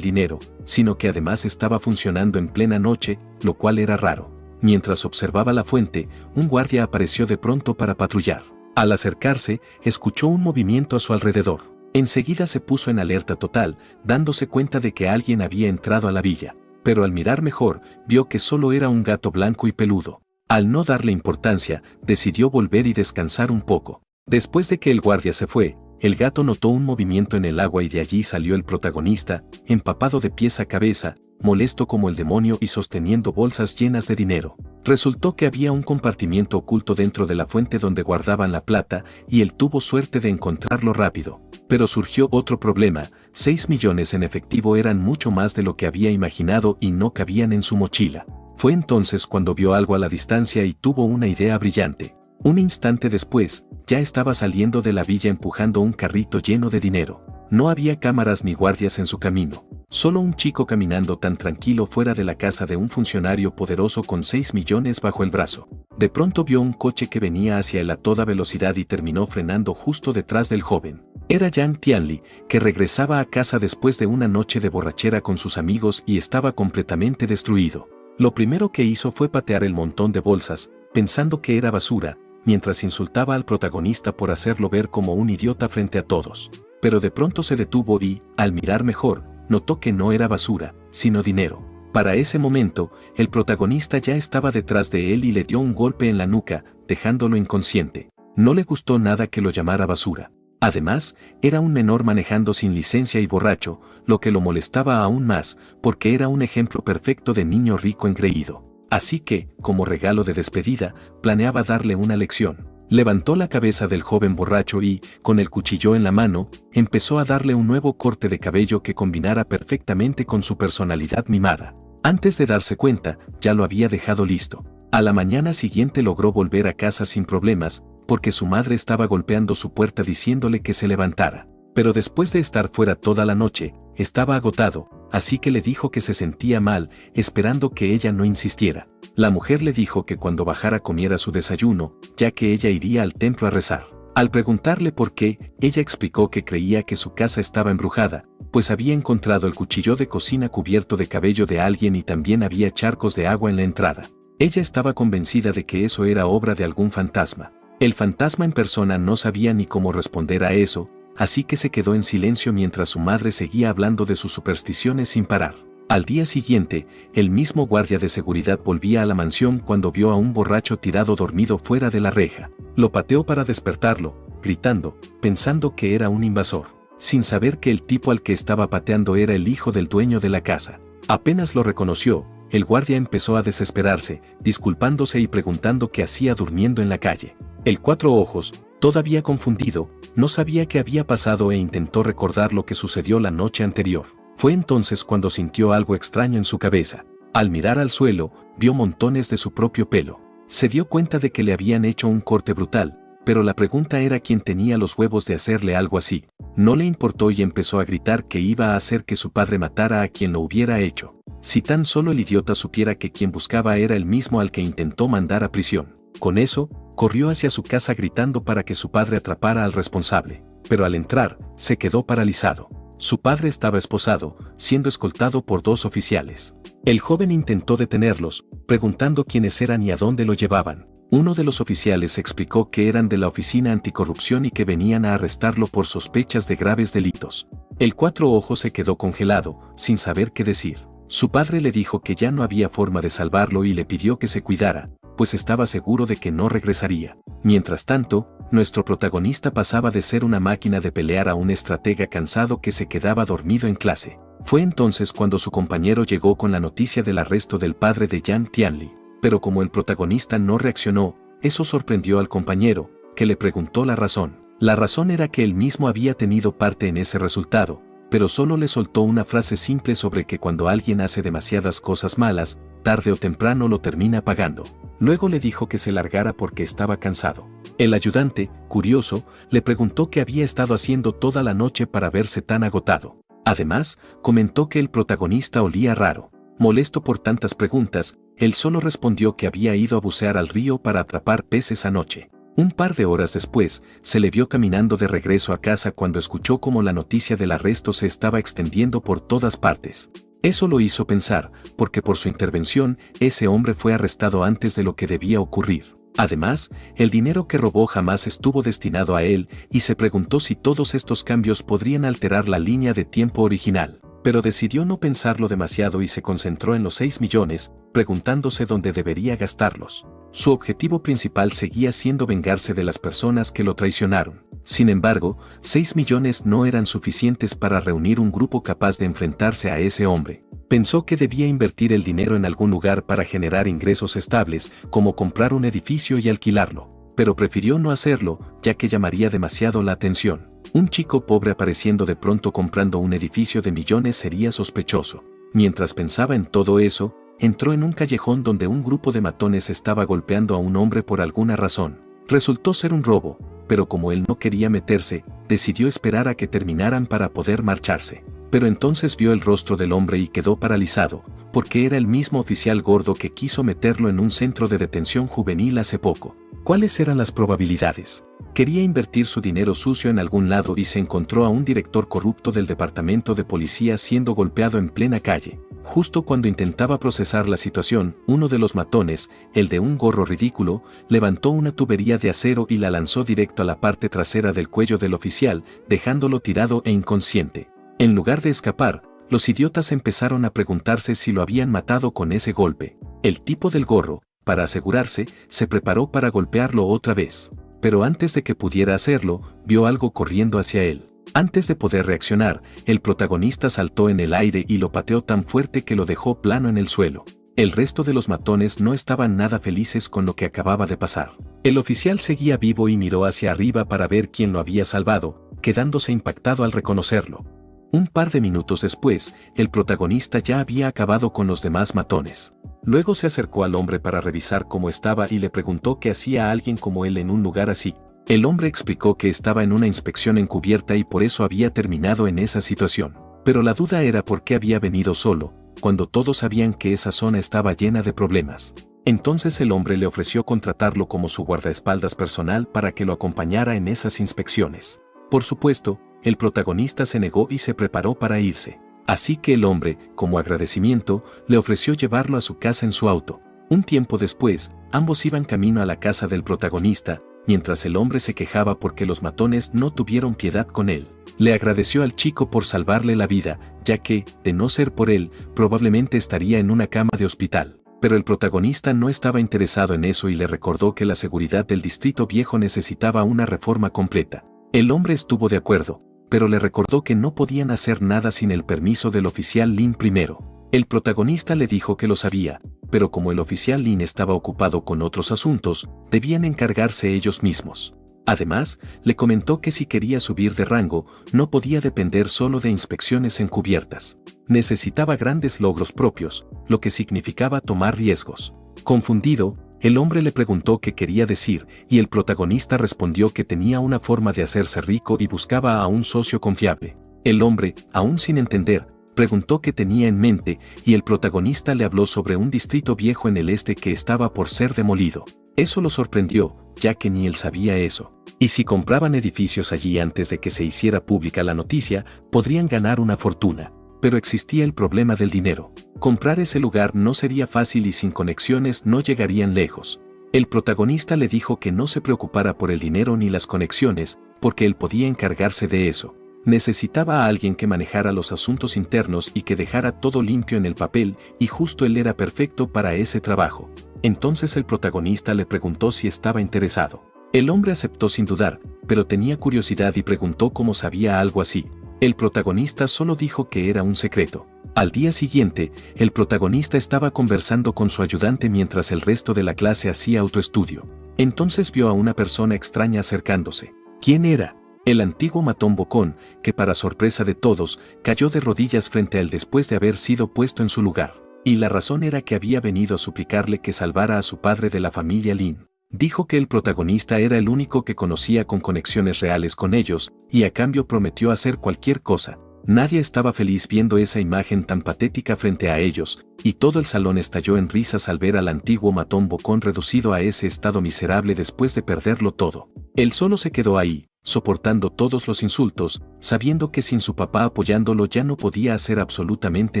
dinero, sino que además estaba funcionando en plena noche, lo cual era raro. Mientras observaba la fuente, un guardia apareció de pronto para patrullar. Al acercarse, escuchó un movimiento a su alrededor. Enseguida se puso en alerta total, dándose cuenta de que alguien había entrado a la villa. Pero al mirar mejor, vio que solo era un gato blanco y peludo. Al no darle importancia, decidió volver y descansar un poco. Después de que el guardia se fue, el gato notó un movimiento en el agua y de allí salió el protagonista, empapado de pies a cabeza, molesto como el demonio y sosteniendo bolsas llenas de dinero. Resultó que había un compartimiento oculto dentro de la fuente donde guardaban la plata y él tuvo suerte de encontrarlo rápido. Pero surgió otro problema, 6 millones en efectivo eran mucho más de lo que había imaginado y no cabían en su mochila. Fue entonces cuando vio algo a la distancia y tuvo una idea brillante. Un instante después, ya estaba saliendo de la villa empujando un carrito lleno de dinero. No había cámaras ni guardias en su camino. Solo un chico caminando tan tranquilo fuera de la casa de un funcionario poderoso con 6 millones bajo el brazo. De pronto vio un coche que venía hacia él a toda velocidad y terminó frenando justo detrás del joven. Era Yang Tianli, que regresaba a casa después de una noche de borrachera con sus amigos y estaba completamente destruido. Lo primero que hizo fue patear el montón de bolsas, pensando que era basura, mientras insultaba al protagonista por hacerlo ver como un idiota frente a todos. Pero de pronto se detuvo y, al mirar mejor, notó que no era basura, sino dinero. Para ese momento, el protagonista ya estaba detrás de él y le dio un golpe en la nuca, dejándolo inconsciente. No le gustó nada que lo llamara basura. Además, era un menor manejando sin licencia y borracho, lo que lo molestaba aún más, porque era un ejemplo perfecto de niño rico engreído. Así que, como regalo de despedida, planeaba darle una lección. Levantó la cabeza del joven borracho y, con el cuchillo en la mano, empezó a darle un nuevo corte de cabello que combinara perfectamente con su personalidad mimada. Antes de darse cuenta, ya lo había dejado listo. A la mañana siguiente logró volver a casa sin problemas, porque su madre estaba golpeando su puerta diciéndole que se levantara. Pero después de estar fuera toda la noche, estaba agotado, así que le dijo que se sentía mal, esperando que ella no insistiera. La mujer le dijo que cuando bajara comiera su desayuno, ya que ella iría al templo a rezar. Al preguntarle por qué, ella explicó que creía que su casa estaba embrujada, pues había encontrado el cuchillo de cocina cubierto de cabello de alguien y también había charcos de agua en la entrada. Ella estaba convencida de que eso era obra de algún fantasma. El fantasma en persona no sabía ni cómo responder a eso, así que se quedó en silencio mientras su madre seguía hablando de sus supersticiones sin parar. Al día siguiente, el mismo guardia de seguridad volvía a la mansión cuando vio a un borracho tirado dormido fuera de la reja. Lo pateó para despertarlo, gritando, pensando que era un invasor, sin saber que el tipo al que estaba pateando era el hijo del dueño de la casa. Apenas lo reconoció, el guardia empezó a desesperarse, disculpándose y preguntando qué hacía durmiendo en la calle. El Cuatro Ojos, todavía confundido, no sabía qué había pasado e intentó recordar lo que sucedió la noche anterior. Fue entonces cuando sintió algo extraño en su cabeza. Al mirar al suelo, vio montones de su propio pelo. Se dio cuenta de que le habían hecho un corte brutal, pero la pregunta era quién tenía los huevos de hacerle algo así. No le importó y empezó a gritar que iba a hacer que su padre matara a quien lo hubiera hecho. Si tan solo el idiota supiera que quien buscaba era el mismo al que intentó mandar a prisión. Con eso, corrió hacia su casa gritando para que su padre atrapara al responsable. Pero al entrar, se quedó paralizado. Su padre estaba esposado, siendo escoltado por 2 oficiales. El joven intentó detenerlos, preguntando quiénes eran y a dónde lo llevaban. Uno de los oficiales explicó que eran de la oficina anticorrupción y que venían a arrestarlo por sospechas de graves delitos. El Cuatro Ojos se quedó congelado, sin saber qué decir. Su padre le dijo que ya no había forma de salvarlo y le pidió que se cuidara, pues estaba seguro de que no regresaría. Mientras tanto, nuestro protagonista pasaba de ser una máquina de pelear a un estratega cansado que se quedaba dormido en clase. Fue entonces cuando su compañero llegó con la noticia del arresto del padre de Yang Tianli, pero como el protagonista no reaccionó, eso sorprendió al compañero, que le preguntó la razón. La razón era que él mismo había tenido parte en ese resultado, pero solo le soltó una frase simple sobre que cuando alguien hace demasiadas cosas malas, tarde o temprano lo termina pagando. Luego le dijo que se largara porque estaba cansado. El ayudante, curioso, le preguntó qué había estado haciendo toda la noche para verse tan agotado. Además, comentó que el protagonista olía raro. Molesto por tantas preguntas, él solo respondió que había ido a bucear al río para atrapar peces anoche. Un par de horas después, se le vio caminando de regreso a casa cuando escuchó cómo la noticia del arresto se estaba extendiendo por todas partes. Eso lo hizo pensar, porque por su intervención, ese hombre fue arrestado antes de lo que debía ocurrir. Además, el dinero que robó jamás estuvo destinado a él, y se preguntó si todos estos cambios podrían alterar la línea de tiempo original. Pero decidió no pensarlo demasiado y se concentró en los 6 millones, preguntándose dónde debería gastarlos. Su objetivo principal seguía siendo vengarse de las personas que lo traicionaron. Sin embargo, 6 millones no eran suficientes para reunir un grupo capaz de enfrentarse a ese hombre. Pensó que debía invertir el dinero en algún lugar para generar ingresos estables, como comprar un edificio y alquilarlo. Pero prefirió no hacerlo, ya que llamaría demasiado la atención. Un chico pobre apareciendo de pronto comprando un edificio de millones sería sospechoso. Mientras pensaba en todo eso, entró en un callejón donde un grupo de matones estaba golpeando a un hombre por alguna razón. Resultó ser un robo, pero como él no quería meterse, decidió esperar a que terminaran para poder marcharse. Pero entonces vio el rostro del hombre y quedó paralizado, porque era el mismo oficial gordo que quiso meterlo en un centro de detención juvenil hace poco. ¿Cuáles eran las probabilidades? Quería invertir su dinero sucio en algún lado y se encontró a un director corrupto del departamento de policía siendo golpeado en plena calle. Justo cuando intentaba procesar la situación, uno de los matones, el de un gorro ridículo, levantó una tubería de acero y la lanzó directo a la parte trasera del cuello del oficial, dejándolo tirado e inconsciente. En lugar de escapar, los idiotas empezaron a preguntarse si lo habían matado con ese golpe. El tipo del gorro, para asegurarse, se preparó para golpearlo otra vez. Pero antes de que pudiera hacerlo, vio algo corriendo hacia él. Antes de poder reaccionar, el protagonista saltó en el aire y lo pateó tan fuerte que lo dejó plano en el suelo. El resto de los matones no estaban nada felices con lo que acababa de pasar. El oficial seguía vivo y miró hacia arriba para ver quién lo había salvado, quedándose impactado al reconocerlo. Un par de minutos después, el protagonista ya había acabado con los demás matones. Luego se acercó al hombre para revisar cómo estaba y le preguntó qué hacía alguien como él en un lugar así. El hombre explicó que estaba en una inspección encubierta y por eso había terminado en esa situación. Pero la duda era por qué había venido solo, cuando todos sabían que esa zona estaba llena de problemas. Entonces el hombre le ofreció contratarlo como su guardaespaldas personal para que lo acompañara en esas inspecciones. Por supuesto, el protagonista se negó y se preparó para irse. Así que el hombre, como agradecimiento, le ofreció llevarlo a su casa en su auto. Un tiempo después, ambos iban camino a la casa del protagonista, mientras el hombre se quejaba porque los matones no tuvieron piedad con él. Le agradeció al chico por salvarle la vida, ya que, de no ser por él, probablemente estaría en una cama de hospital. Pero el protagonista no estaba interesado en eso y le recordó que la seguridad del Distrito Viejo necesitaba una reforma completa. El hombre estuvo de acuerdo, pero le recordó que no podían hacer nada sin el permiso del oficial Lin primero. El protagonista le dijo que lo sabía, pero como el oficial Lin estaba ocupado con otros asuntos, debían encargarse ellos mismos. Además, le comentó que si quería subir de rango, no podía depender solo de inspecciones encubiertas. Necesitaba grandes logros propios, lo que significaba tomar riesgos. Confundido, el hombre le preguntó qué quería decir, y el protagonista respondió que tenía una forma de hacerse rico y buscaba a un socio confiable. El hombre, aún sin entender, preguntó qué tenía en mente, y el protagonista le habló sobre un distrito viejo en el este que estaba por ser demolido. Eso lo sorprendió, ya que ni él sabía eso. Y si compraban edificios allí antes de que se hiciera pública la noticia, podrían ganar una fortuna. Pero existía el problema del dinero. Comprar ese lugar no sería fácil y sin conexiones no llegarían lejos. El protagonista le dijo que no se preocupara por el dinero ni las conexiones, porque él podía encargarse de eso. Necesitaba a alguien que manejara los asuntos internos y que dejara todo limpio en el papel, y justo él era perfecto para ese trabajo. Entonces el protagonista le preguntó si estaba interesado. El hombre aceptó sin dudar, pero tenía curiosidad y preguntó cómo sabía algo así. El protagonista solo dijo que era un secreto. Al día siguiente, el protagonista estaba conversando con su ayudante mientras el resto de la clase hacía autoestudio. Entonces vio a una persona extraña acercándose. ¿Quién era? El antiguo matón bocón, que para sorpresa de todos, cayó de rodillas frente a él después de haber sido puesto en su lugar. Y la razón era que había venido a suplicarle que salvara a su padre de la familia Lin. Dijo que el protagonista era el único que conocía con conexiones reales con ellos, y a cambio prometió hacer cualquier cosa. Nadie estaba feliz viendo esa imagen tan patética frente a ellos, y todo el salón estalló en risas al ver al antiguo matón bocón reducido a ese estado miserable después de perderlo todo. Él solo se quedó ahí, soportando todos los insultos, sabiendo que sin su papá apoyándolo ya no podía hacer absolutamente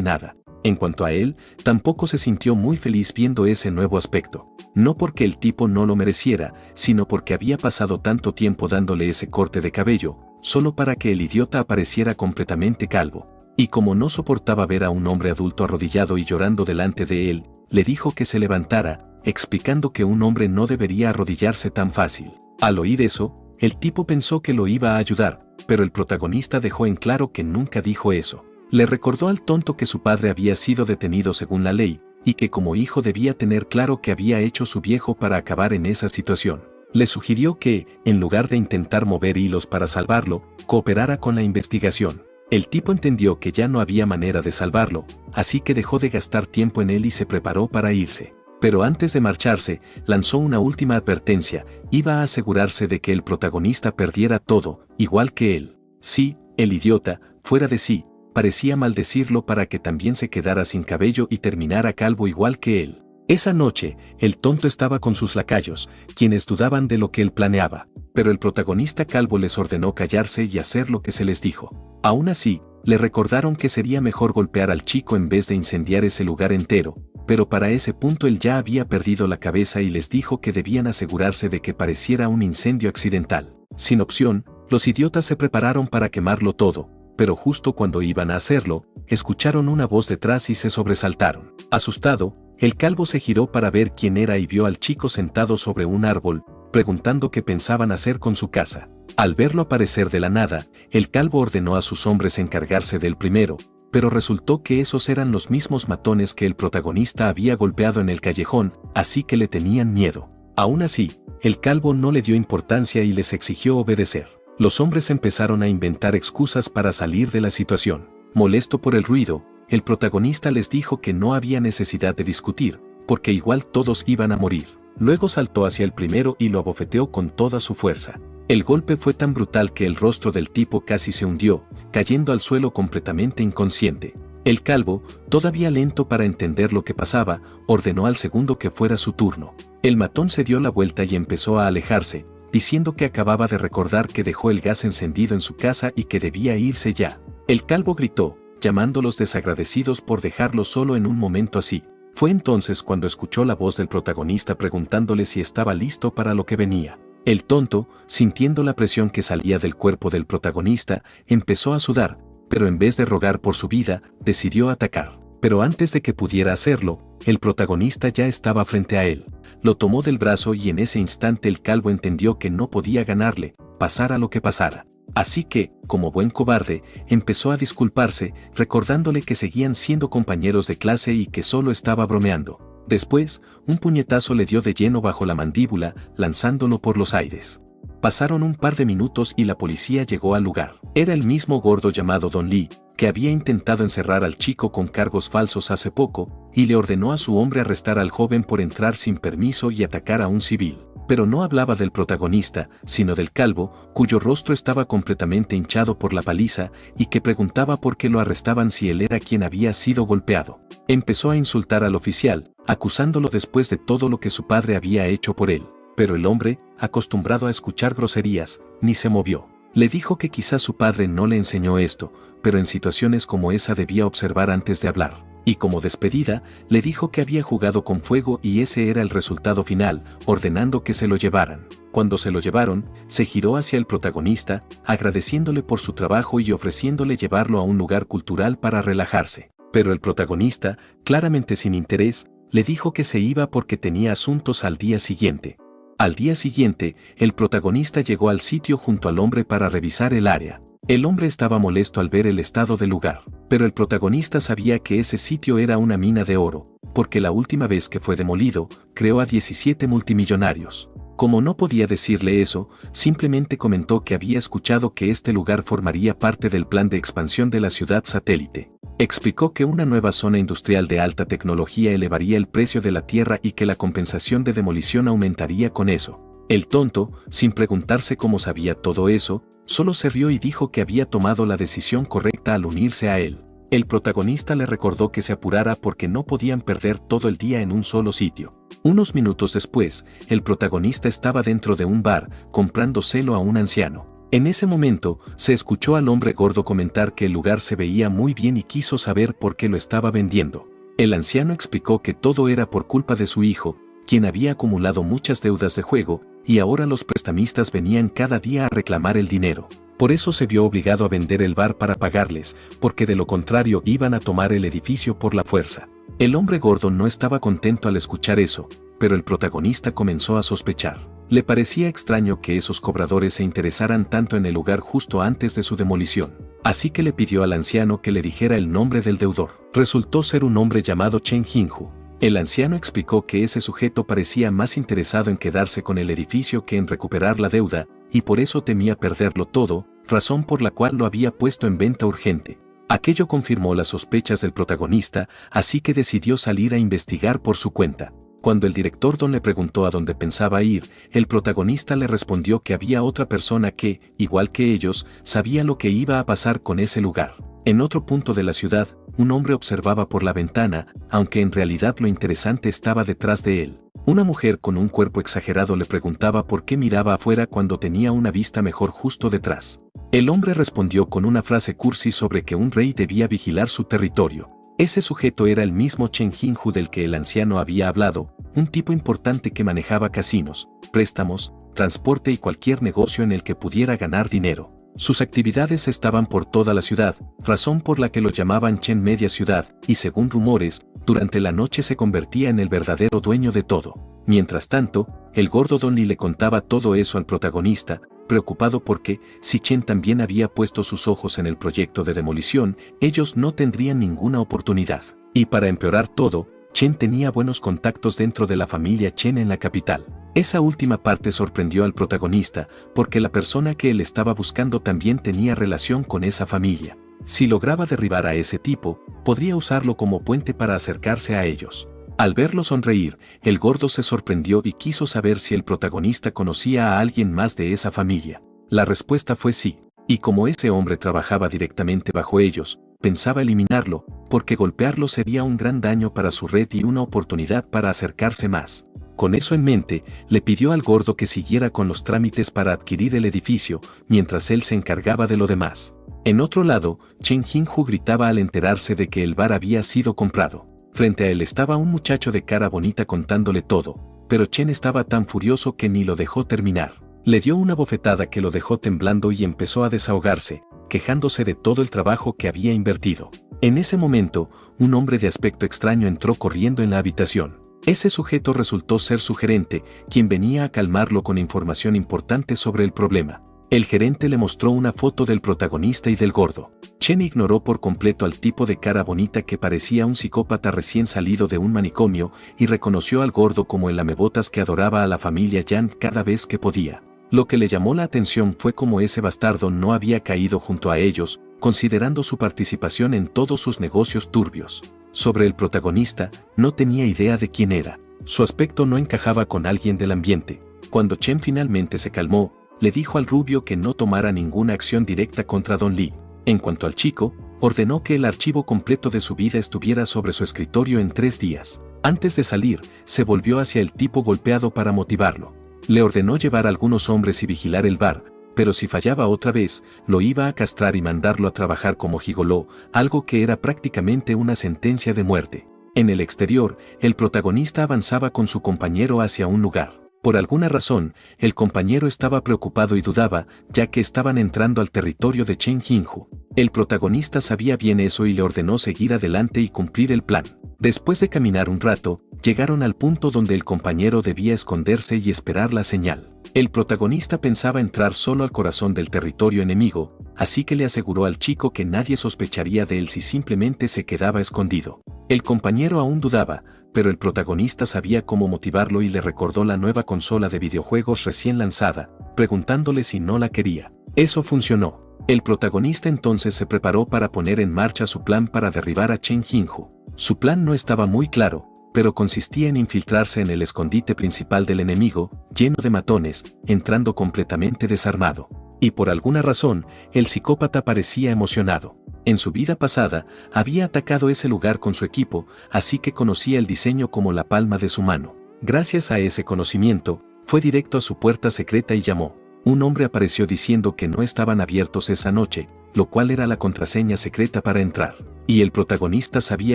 nada. En cuanto a él, tampoco se sintió muy feliz viendo ese nuevo aspecto. No porque el tipo no lo mereciera, sino porque había pasado tanto tiempo dándole ese corte de cabello, solo para que el idiota apareciera completamente calvo. Y como no soportaba ver a un hombre adulto arrodillado y llorando delante de él, le dijo que se levantara, explicando que un hombre no debería arrodillarse tan fácil. Al oír eso, el tipo pensó que lo iba a ayudar, pero el protagonista dejó en claro que nunca dijo eso. Le recordó al tonto que su padre había sido detenido según la ley, y que como hijo debía tener claro qué había hecho su viejo para acabar en esa situación. Le sugirió que, en lugar de intentar mover hilos para salvarlo, cooperara con la investigación. El tipo entendió que ya no había manera de salvarlo, así que dejó de gastar tiempo en él y se preparó para irse. Pero antes de marcharse, lanzó una última advertencia: iba a asegurarse de que el protagonista perdiera todo, igual que él. Sí, el idiota, fuera de sí, parecía maldecirlo para que también se quedara sin cabello y terminara calvo igual que él. Esa noche, el tonto estaba con sus lacayos, quienes dudaban de lo que él planeaba, pero el protagonista calvo les ordenó callarse y hacer lo que se les dijo. Aún así, le recordaron que sería mejor golpear al chico en vez de incendiar ese lugar entero, pero para ese punto él ya había perdido la cabeza y les dijo que debían asegurarse de que pareciera un incendio accidental. Sin opción, los idiotas se prepararon para quemarlo todo, pero justo cuando iban a hacerlo, escucharon una voz detrás y se sobresaltaron. Asustado, el calvo se giró para ver quién era y vio al chico sentado sobre un árbol, preguntando qué pensaban hacer con su casa. Al verlo aparecer de la nada, el calvo ordenó a sus hombres encargarse del primero, pero resultó que esos eran los mismos matones que el protagonista había golpeado en el callejón, así que le tenían miedo. Aún así, el calvo no le dio importancia y les exigió obedecer. Los hombres empezaron a inventar excusas para salir de la situación. Molesto por el ruido, el protagonista les dijo que no había necesidad de discutir, porque igual todos iban a morir. Luego saltó hacia el primero y lo abofeteó con toda su fuerza. El golpe fue tan brutal que el rostro del tipo casi se hundió, cayendo al suelo completamente inconsciente. El calvo, todavía lento para entender lo que pasaba, ordenó al segundo que fuera su turno. El matón se dio la vuelta y empezó a alejarse, diciendo que acababa de recordar que dejó el gas encendido en su casa y que debía irse ya. El calvo gritó, llamándolos desagradecidos por dejarlo solo en un momento así. Fue entonces cuando escuchó la voz del protagonista preguntándole si estaba listo para lo que venía. El tonto, sintiendo la presión que salía del cuerpo del protagonista, empezó a sudar, pero en vez de rogar por su vida, decidió atacar. Pero antes de que pudiera hacerlo, el protagonista ya estaba frente a él. Lo tomó del brazo y en ese instante el calvo entendió que no podía ganarle, pasara lo que pasara. Así que, como buen cobarde, empezó a disculparse, recordándole que seguían siendo compañeros de clase y que solo estaba bromeando. Después, un puñetazo le dio de lleno bajo la mandíbula, lanzándolo por los aires. Pasaron un par de minutos y la policía llegó al lugar. Era el mismo gordo llamado Don Lee, que había intentado encerrar al chico con cargos falsos hace poco, y le ordenó a su hombre arrestar al joven por entrar sin permiso y atacar a un civil. Pero no hablaba del protagonista, sino del calvo, cuyo rostro estaba completamente hinchado por la paliza, y que preguntaba por qué lo arrestaban si él era quien había sido golpeado. Empezó a insultar al oficial, acusándolo después de todo lo que su padre había hecho por él. Pero el hombre, acostumbrado a escuchar groserías, ni se movió. Le dijo que quizás su padre no le enseñó esto, pero en situaciones como esa debía observar antes de hablar. Y como despedida, le dijo que había jugado con fuego y ese era el resultado final, ordenando que se lo llevaran. Cuando se lo llevaron, se giró hacia el protagonista, agradeciéndole por su trabajo y ofreciéndole llevarlo a un lugar cultural para relajarse. Pero el protagonista, claramente sin interés, le dijo que se iba porque tenía asuntos al día siguiente. Al día siguiente, el protagonista llegó al sitio junto al hombre para revisar el área. El hombre estaba molesto al ver el estado del lugar, pero el protagonista sabía que ese sitio era una mina de oro, porque la última vez que fue demolido, creó a 17 multimillonarios. Como no podía decirle eso, simplemente comentó que había escuchado que este lugar formaría parte del plan de expansión de la ciudad satélite. Explicó que una nueva zona industrial de alta tecnología elevaría el precio de la tierra y que la compensación de demolición aumentaría con eso. El tonto, sin preguntarse cómo sabía todo eso, solo se rió y dijo que había tomado la decisión correcta al unirse a él. El protagonista le recordó que se apurara porque no podían perder todo el día en un solo sitio. Unos minutos después, el protagonista estaba dentro de un bar, comprando celo a un anciano. En ese momento, se escuchó al hombre gordo comentar que el lugar se veía muy bien y quiso saber por qué lo estaba vendiendo. El anciano explicó que todo era por culpa de su hijo, quien había acumulado muchas deudas de juego, y ahora los prestamistas venían cada día a reclamar el dinero. Por eso se vio obligado a vender el bar para pagarles, porque de lo contrario iban a tomar el edificio por la fuerza. El hombre gordo no estaba contento al escuchar eso, pero el protagonista comenzó a sospechar. Le parecía extraño que esos cobradores se interesaran tanto en el lugar justo antes de su demolición. Así que le pidió al anciano que le dijera el nombre del deudor. Resultó ser un hombre llamado Chen Jinhu. El anciano explicó que ese sujeto parecía más interesado en quedarse con el edificio que en recuperar la deuda, y por eso temía perderlo todo, razón por la cual lo había puesto en venta urgente. Aquello confirmó las sospechas del protagonista, así que decidió salir a investigar por su cuenta. Cuando el director Don le preguntó a dónde pensaba ir, el protagonista le respondió que había otra persona que, igual que ellos, sabía lo que iba a pasar con ese lugar. En otro punto de la ciudad, un hombre observaba por la ventana, aunque en realidad lo interesante estaba detrás de él. Una mujer con un cuerpo exagerado le preguntaba por qué miraba afuera cuando tenía una vista mejor justo detrás. El hombre respondió con una frase cursi sobre que un rey debía vigilar su territorio. Ese sujeto era el mismo Chen Jinhu del que el anciano había hablado, un tipo importante que manejaba casinos, préstamos, transporte y cualquier negocio en el que pudiera ganar dinero. Sus actividades estaban por toda la ciudad, razón por la que lo llamaban Chen Media Ciudad, y según rumores, durante la noche se convertía en el verdadero dueño de todo. Mientras tanto, el gordo Don Lee le contaba todo eso al protagonista, preocupado porque, si Chen también había puesto sus ojos en el proyecto de demolición, ellos no tendrían ninguna oportunidad. Y para empeorar todo, Chen tenía buenos contactos dentro de la familia Chen en la capital. Esa última parte sorprendió al protagonista, porque la persona que él estaba buscando también tenía relación con esa familia. Si lograba derribar a ese tipo, podría usarlo como puente para acercarse a ellos. Al verlo sonreír, el gordo se sorprendió y quiso saber si el protagonista conocía a alguien más de esa familia. La respuesta fue sí, y como ese hombre trabajaba directamente bajo ellos, pensaba eliminarlo, porque golpearlo sería un gran daño para su red y una oportunidad para acercarse más. Con eso en mente, le pidió al gordo que siguiera con los trámites para adquirir el edificio, mientras él se encargaba de lo demás. En otro lado, Chen Jinhu gritaba al enterarse de que el bar había sido comprado. Frente a él estaba un muchacho de cara bonita contándole todo, pero Chen estaba tan furioso que ni lo dejó terminar. Le dio una bofetada que lo dejó temblando y empezó a desahogarse, quejándose de todo el trabajo que había invertido. En ese momento, un hombre de aspecto extraño entró corriendo en la habitación. Ese sujeto resultó ser su gerente, quien venía a calmarlo con información importante sobre el problema. El gerente le mostró una foto del protagonista y del gordo. Chen ignoró por completo al tipo de cara bonita que parecía un psicópata recién salido de un manicomio y reconoció al gordo como el lamebotas que adoraba a la familia Yan cada vez que podía. Lo que le llamó la atención fue cómo ese bastardo no había caído junto a ellos, considerando su participación en todos sus negocios turbios. Sobre el protagonista, no tenía idea de quién era. Su aspecto no encajaba con alguien del ambiente. Cuando Chen finalmente se calmó, le dijo al rubio que no tomara ninguna acción directa contra Don Li. En cuanto al chico, ordenó que el archivo completo de su vida estuviera sobre su escritorio en 3 días. Antes de salir, se volvió hacia el tipo golpeado para motivarlo. Le ordenó llevar a algunos hombres y vigilar el bar, pero si fallaba otra vez, lo iba a castrar y mandarlo a trabajar como gigoló, algo que era prácticamente una sentencia de muerte. En el exterior, el protagonista avanzaba con su compañero hacia un lugar. Por alguna razón, el compañero estaba preocupado y dudaba, ya que estaban entrando al territorio de Chen Jinhu. El protagonista sabía bien eso y le ordenó seguir adelante y cumplir el plan. Después de caminar un rato, llegaron al punto donde el compañero debía esconderse y esperar la señal. El protagonista pensaba entrar solo al corazón del territorio enemigo, así que le aseguró al chico que nadie sospecharía de él si simplemente se quedaba escondido. El compañero aún dudaba, pero el protagonista sabía cómo motivarlo y le recordó la nueva consola de videojuegos recién lanzada, preguntándole si no la quería. Eso funcionó. El protagonista entonces se preparó para poner en marcha su plan para derribar a Chen Jinhu. Su plan no estaba muy claro, pero consistía en infiltrarse en el escondite principal del enemigo, lleno de matones, entrando completamente desarmado. Y por alguna razón, el psicópata parecía emocionado. En su vida pasada, había atacado ese lugar con su equipo, así que conocía el diseño como la palma de su mano. Gracias a ese conocimiento, fue directo a su puerta secreta y llamó. Un hombre apareció diciendo que no estaban abiertos esa noche, lo cual era la contraseña secreta para entrar. Y el protagonista sabía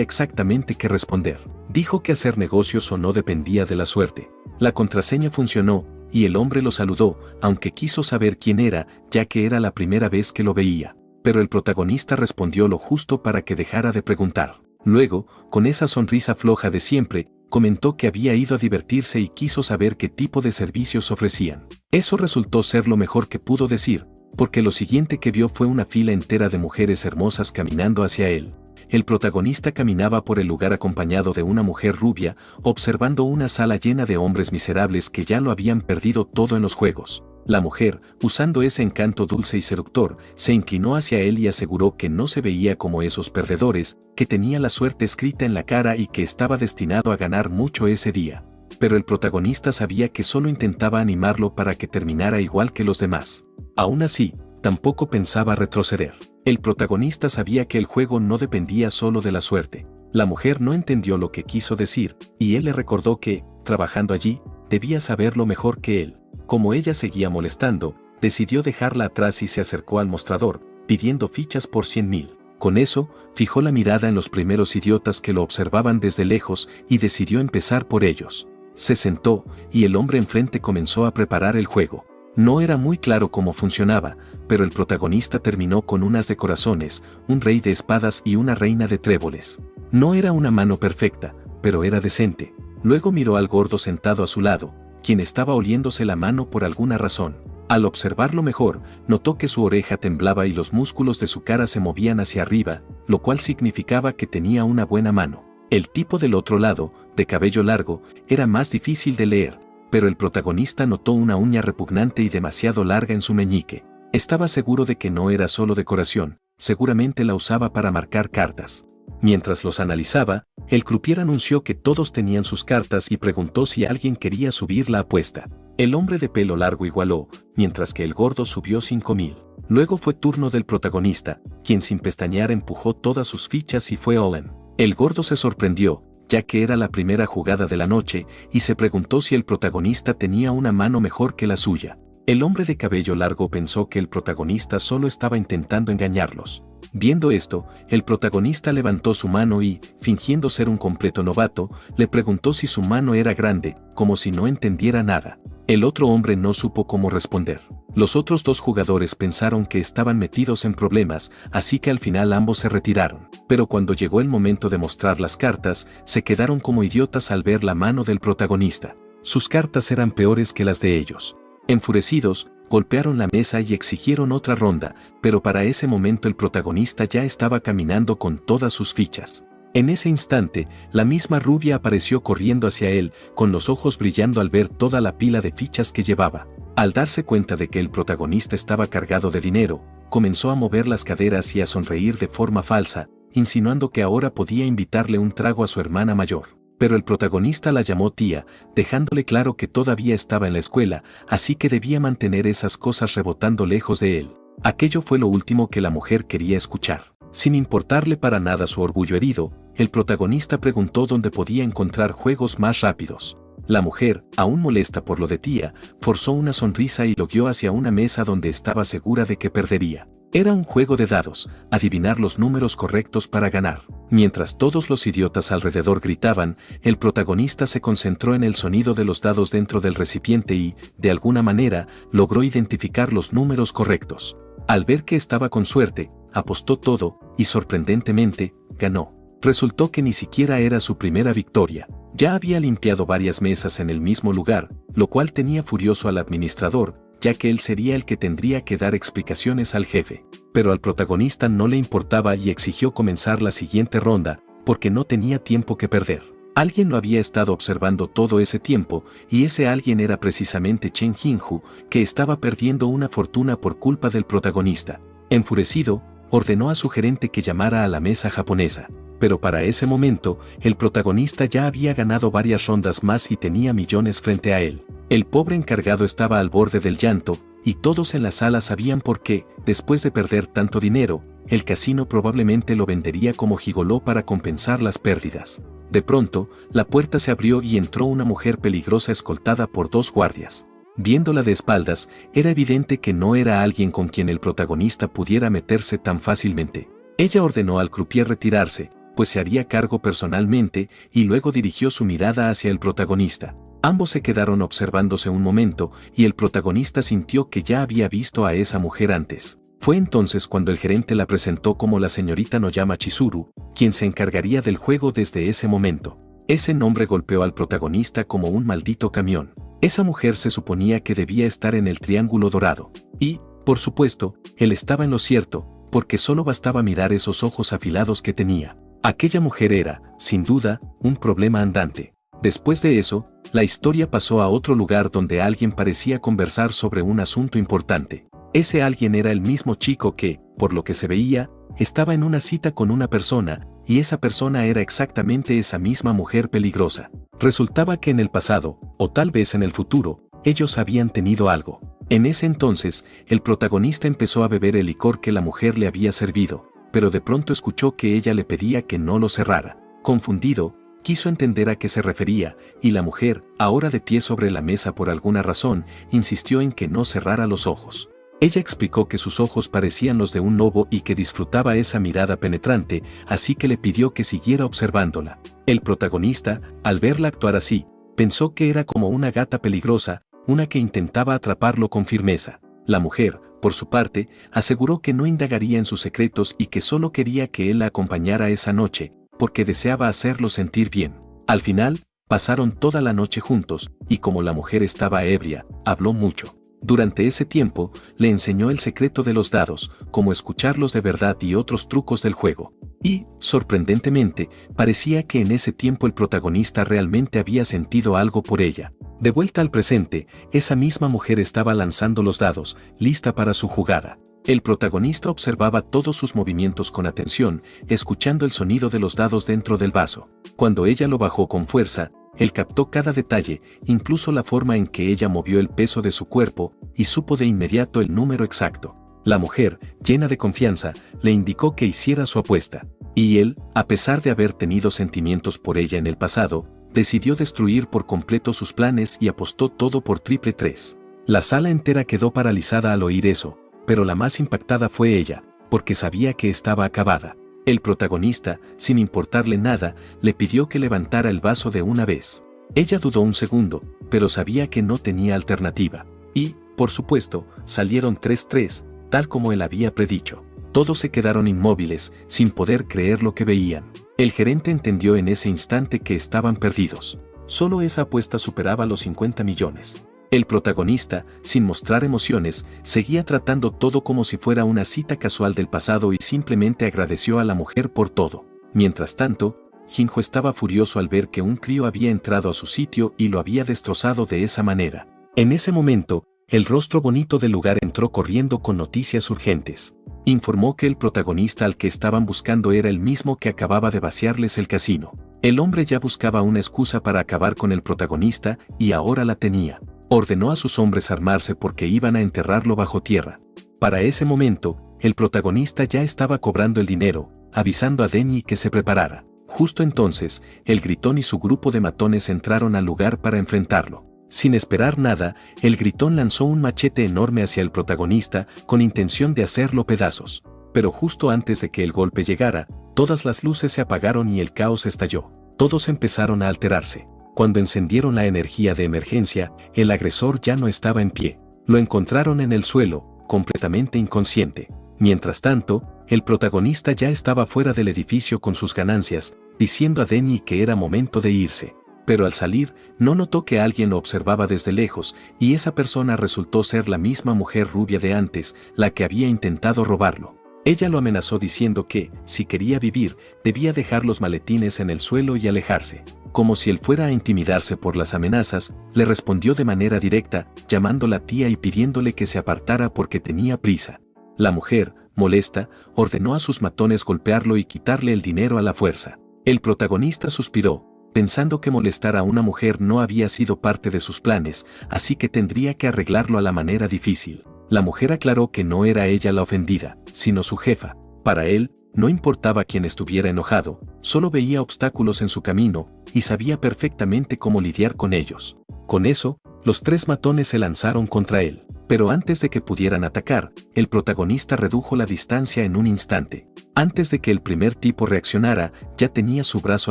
exactamente qué responder. Dijo que hacer negocios o no dependía de la suerte. La contraseña funcionó, y el hombre lo saludó, aunque quiso saber quién era, ya que era la primera vez que lo veía. Pero el protagonista respondió lo justo para que dejara de preguntar. Luego, con esa sonrisa floja de siempre, comentó que había ido a divertirse y quiso saber qué tipo de servicios ofrecían. Eso resultó ser lo mejor que pudo decir, porque lo siguiente que vio fue una fila entera de mujeres hermosas caminando hacia él. El protagonista caminaba por el lugar acompañado de una mujer rubia, observando una sala llena de hombres miserables que ya lo habían perdido todo en los juegos. La mujer, usando ese encanto dulce y seductor, se inclinó hacia él y aseguró que no se veía como esos perdedores, que tenía la suerte escrita en la cara y que estaba destinado a ganar mucho ese día. Pero el protagonista sabía que solo intentaba animarlo para que terminara igual que los demás. Aún así, tampoco pensaba retroceder. El protagonista sabía que el juego no dependía solo de la suerte. La mujer no entendió lo que quiso decir, y él le recordó que, trabajando allí, debía saberlo mejor que él. Como ella seguía molestando, decidió dejarla atrás y se acercó al mostrador, pidiendo fichas por 100.000. Con eso, fijó la mirada en los primeros idiotas que lo observaban desde lejos y decidió empezar por ellos. Se sentó, y el hombre enfrente comenzó a preparar el juego. No era muy claro cómo funcionaba, pero el protagonista terminó con un as de corazones, un rey de espadas y una reina de tréboles. No era una mano perfecta, pero era decente. Luego miró al gordo sentado a su lado, quien estaba oliéndose la mano por alguna razón. Al observarlo mejor, notó que su oreja temblaba y los músculos de su cara se movían hacia arriba, lo cual significaba que tenía una buena mano. El tipo del otro lado, de cabello largo, era más difícil de leer, pero el protagonista notó una uña repugnante y demasiado larga en su meñique. Estaba seguro de que no era solo decoración, seguramente la usaba para marcar cartas. Mientras los analizaba, el croupier anunció que todos tenían sus cartas y preguntó si alguien quería subir la apuesta. El hombre de pelo largo igualó, mientras que el gordo subió 5.000. Luego fue turno del protagonista, quien sin pestañear empujó todas sus fichas y fue all-in. El gordo se sorprendió, ya que era la primera jugada de la noche, y se preguntó si el protagonista tenía una mano mejor que la suya. El hombre de cabello largo pensó que el protagonista solo estaba intentando engañarlos. Viendo esto, el protagonista levantó su mano y, fingiendo ser un completo novato, le preguntó si su mano era grande, como si no entendiera nada. El otro hombre no supo cómo responder. Los otros dos jugadores pensaron que estaban metidos en problemas, así que al final ambos se retiraron. Pero cuando llegó el momento de mostrar las cartas, se quedaron como idiotas al ver la mano del protagonista. Sus cartas eran peores que las de ellos. Enfurecidos, golpearon la mesa y exigieron otra ronda, pero para ese momento el protagonista ya estaba caminando con todas sus fichas. En ese instante, la misma rubia apareció corriendo hacia él, con los ojos brillando al ver toda la pila de fichas que llevaba. Al darse cuenta de que el protagonista estaba cargado de dinero, comenzó a mover las caderas y a sonreír de forma falsa, insinuando que ahora podía invitarle un trago a su hermana mayor. Pero el protagonista la llamó tía, dejándole claro que todavía estaba en la escuela, así que debía mantener esas cosas rebotando lejos de él. Aquello fue lo último que la mujer quería escuchar. Sin importarle para nada su orgullo herido, el protagonista preguntó dónde podía encontrar juegos más rápidos. La mujer, aún molesta por lo de tía, forzó una sonrisa y lo guió hacia una mesa donde estaba segura de que perdería. Era un juego de dados, adivinar los números correctos para ganar. Mientras todos los idiotas alrededor gritaban, el protagonista se concentró en el sonido de los dados dentro del recipiente y, de alguna manera, logró identificar los números correctos. Al ver que estaba con suerte, apostó todo, y sorprendentemente, ganó. Resultó que ni siquiera era su primera victoria. Ya había limpiado varias mesas en el mismo lugar, lo cual tenía furioso al administrador, ya que él sería el que tendría que dar explicaciones al jefe. Pero al protagonista no le importaba y exigió comenzar la siguiente ronda, porque no tenía tiempo que perder. Alguien lo había estado observando todo ese tiempo, y ese alguien era precisamente Chen Jinju, que estaba perdiendo una fortuna por culpa del protagonista. Enfurecido, ordenó a su gerente que llamara a la mesa japonesa. Pero para ese momento, el protagonista ya había ganado varias rondas más y tenía millones frente a él. El pobre encargado estaba al borde del llanto, y todos en la sala sabían por qué, después de perder tanto dinero, el casino probablemente lo vendería como gigoló para compensar las pérdidas. De pronto, la puerta se abrió y entró una mujer peligrosa escoltada por 2 guardias. Viéndola de espaldas, era evidente que no era alguien con quien el protagonista pudiera meterse tan fácilmente. Ella ordenó al croupier retirarse, pues se haría cargo personalmente, y luego dirigió su mirada hacia el protagonista. Ambos se quedaron observándose un momento, y el protagonista sintió que ya había visto a esa mujer antes. Fue entonces cuando el gerente la presentó como la señorita Noyama Chizuru, quien se encargaría del juego desde ese momento. Ese nombre golpeó al protagonista como un maldito camión. Esa mujer se suponía que debía estar en el Triángulo Dorado. Y, por supuesto, él estaba en lo cierto, porque solo bastaba mirar esos ojos afilados que tenía. Aquella mujer era, sin duda, un problema andante. Después de eso, la historia pasó a otro lugar donde alguien parecía conversar sobre un asunto importante. Ese alguien era el mismo chico que, por lo que se veía, estaba en una cita con una persona, y esa persona era exactamente esa misma mujer peligrosa. Resultaba que en el pasado, o tal vez en el futuro, ellos habían tenido algo. En ese entonces, el protagonista empezó a beber el licor que la mujer le había servido, pero de pronto escuchó que ella le pedía que no lo cerrara. Confundido, quiso entender a qué se refería, y la mujer, ahora de pie sobre la mesa por alguna razón, insistió en que no cerrara los ojos. Ella explicó que sus ojos parecían los de un lobo y que disfrutaba esa mirada penetrante, así que le pidió que siguiera observándola. El protagonista, al verla actuar así, pensó que era como una gata peligrosa, una que intentaba atraparlo con firmeza. La mujer, por su parte, aseguró que no indagaría en sus secretos y que solo quería que él la acompañara esa noche, porque deseaba hacerlo sentir bien. Al final, pasaron toda la noche juntos, y como la mujer estaba ebria, habló mucho. Durante ese tiempo, le enseñó el secreto de los dados, cómo escucharlos de verdad y otros trucos del juego. Y, sorprendentemente, parecía que en ese tiempo el protagonista realmente había sentido algo por ella. De vuelta al presente, esa misma mujer estaba lanzando los dados, lista para su jugada. El protagonista observaba todos sus movimientos con atención, escuchando el sonido de los dados dentro del vaso. Cuando ella lo bajó con fuerza, él captó cada detalle, incluso la forma en que ella movió el peso de su cuerpo, y supo de inmediato el número exacto. La mujer, llena de confianza, le indicó que hiciera su apuesta. Y él, a pesar de haber tenido sentimientos por ella en el pasado, decidió destruir por completo sus planes y apostó todo por triple 3. La sala entera quedó paralizada al oír eso, pero la más impactada fue ella, porque sabía que estaba acabada. El protagonista, sin importarle nada, le pidió que levantara el vaso de una vez. Ella dudó un segundo, pero sabía que no tenía alternativa. Y, por supuesto, salieron 3-3, tal como él había predicho. Todos se quedaron inmóviles, sin poder creer lo que veían. El gerente entendió en ese instante que estaban perdidos. Solo esa apuesta superaba los 50 millones. El protagonista, sin mostrar emociones, seguía tratando todo como si fuera una cita casual del pasado y simplemente agradeció a la mujer por todo. Mientras tanto, Jinjo estaba furioso al ver que un crío había entrado a su sitio y lo había destrozado de esa manera. En ese momento, el rostro bonito del lugar entró corriendo con noticias urgentes. Informó que el protagonista al que estaban buscando era el mismo que acababa de vaciarles el casino. El hombre ya buscaba una excusa para acabar con el protagonista y ahora la tenía. Ordenó a sus hombres armarse porque iban a enterrarlo bajo tierra. Para ese momento, el protagonista ya estaba cobrando el dinero, avisando a Denny que se preparara. Justo entonces, el Gritón y su grupo de matones entraron al lugar para enfrentarlo. Sin esperar nada, el Gritón lanzó un machete enorme hacia el protagonista con intención de hacerlo pedazos. Pero justo antes de que el golpe llegara, todas las luces se apagaron y el caos estalló. Todos empezaron a alterarse. Cuando encendieron la energía de emergencia, el agresor ya no estaba en pie. Lo encontraron en el suelo, completamente inconsciente. Mientras tanto, el protagonista ya estaba fuera del edificio con sus ganancias, diciendo a Denny que era momento de irse. Pero al salir, no notó que alguien lo observaba desde lejos, y esa persona resultó ser la misma mujer rubia de antes, la que había intentado robarlo. Ella lo amenazó diciendo que, si quería vivir, debía dejar los maletines en el suelo y alejarse. Como si él fuera a intimidarse por las amenazas, le respondió de manera directa, llamándola tía y pidiéndole que se apartara porque tenía prisa. La mujer, molesta, ordenó a sus matones golpearlo y quitarle el dinero a la fuerza. El protagonista suspiró, pensando que molestar a una mujer no había sido parte de sus planes, así que tendría que arreglarlo a la manera difícil. La mujer aclaró que no era ella la ofendida, sino su jefa. Para él, no importaba quién estuviera enojado, solo veía obstáculos en su camino, y sabía perfectamente cómo lidiar con ellos. Con eso, los 3 matones se lanzaron contra él. Pero antes de que pudieran atacar, el protagonista redujo la distancia en un instante. Antes de que el primer tipo reaccionara, ya tenía su brazo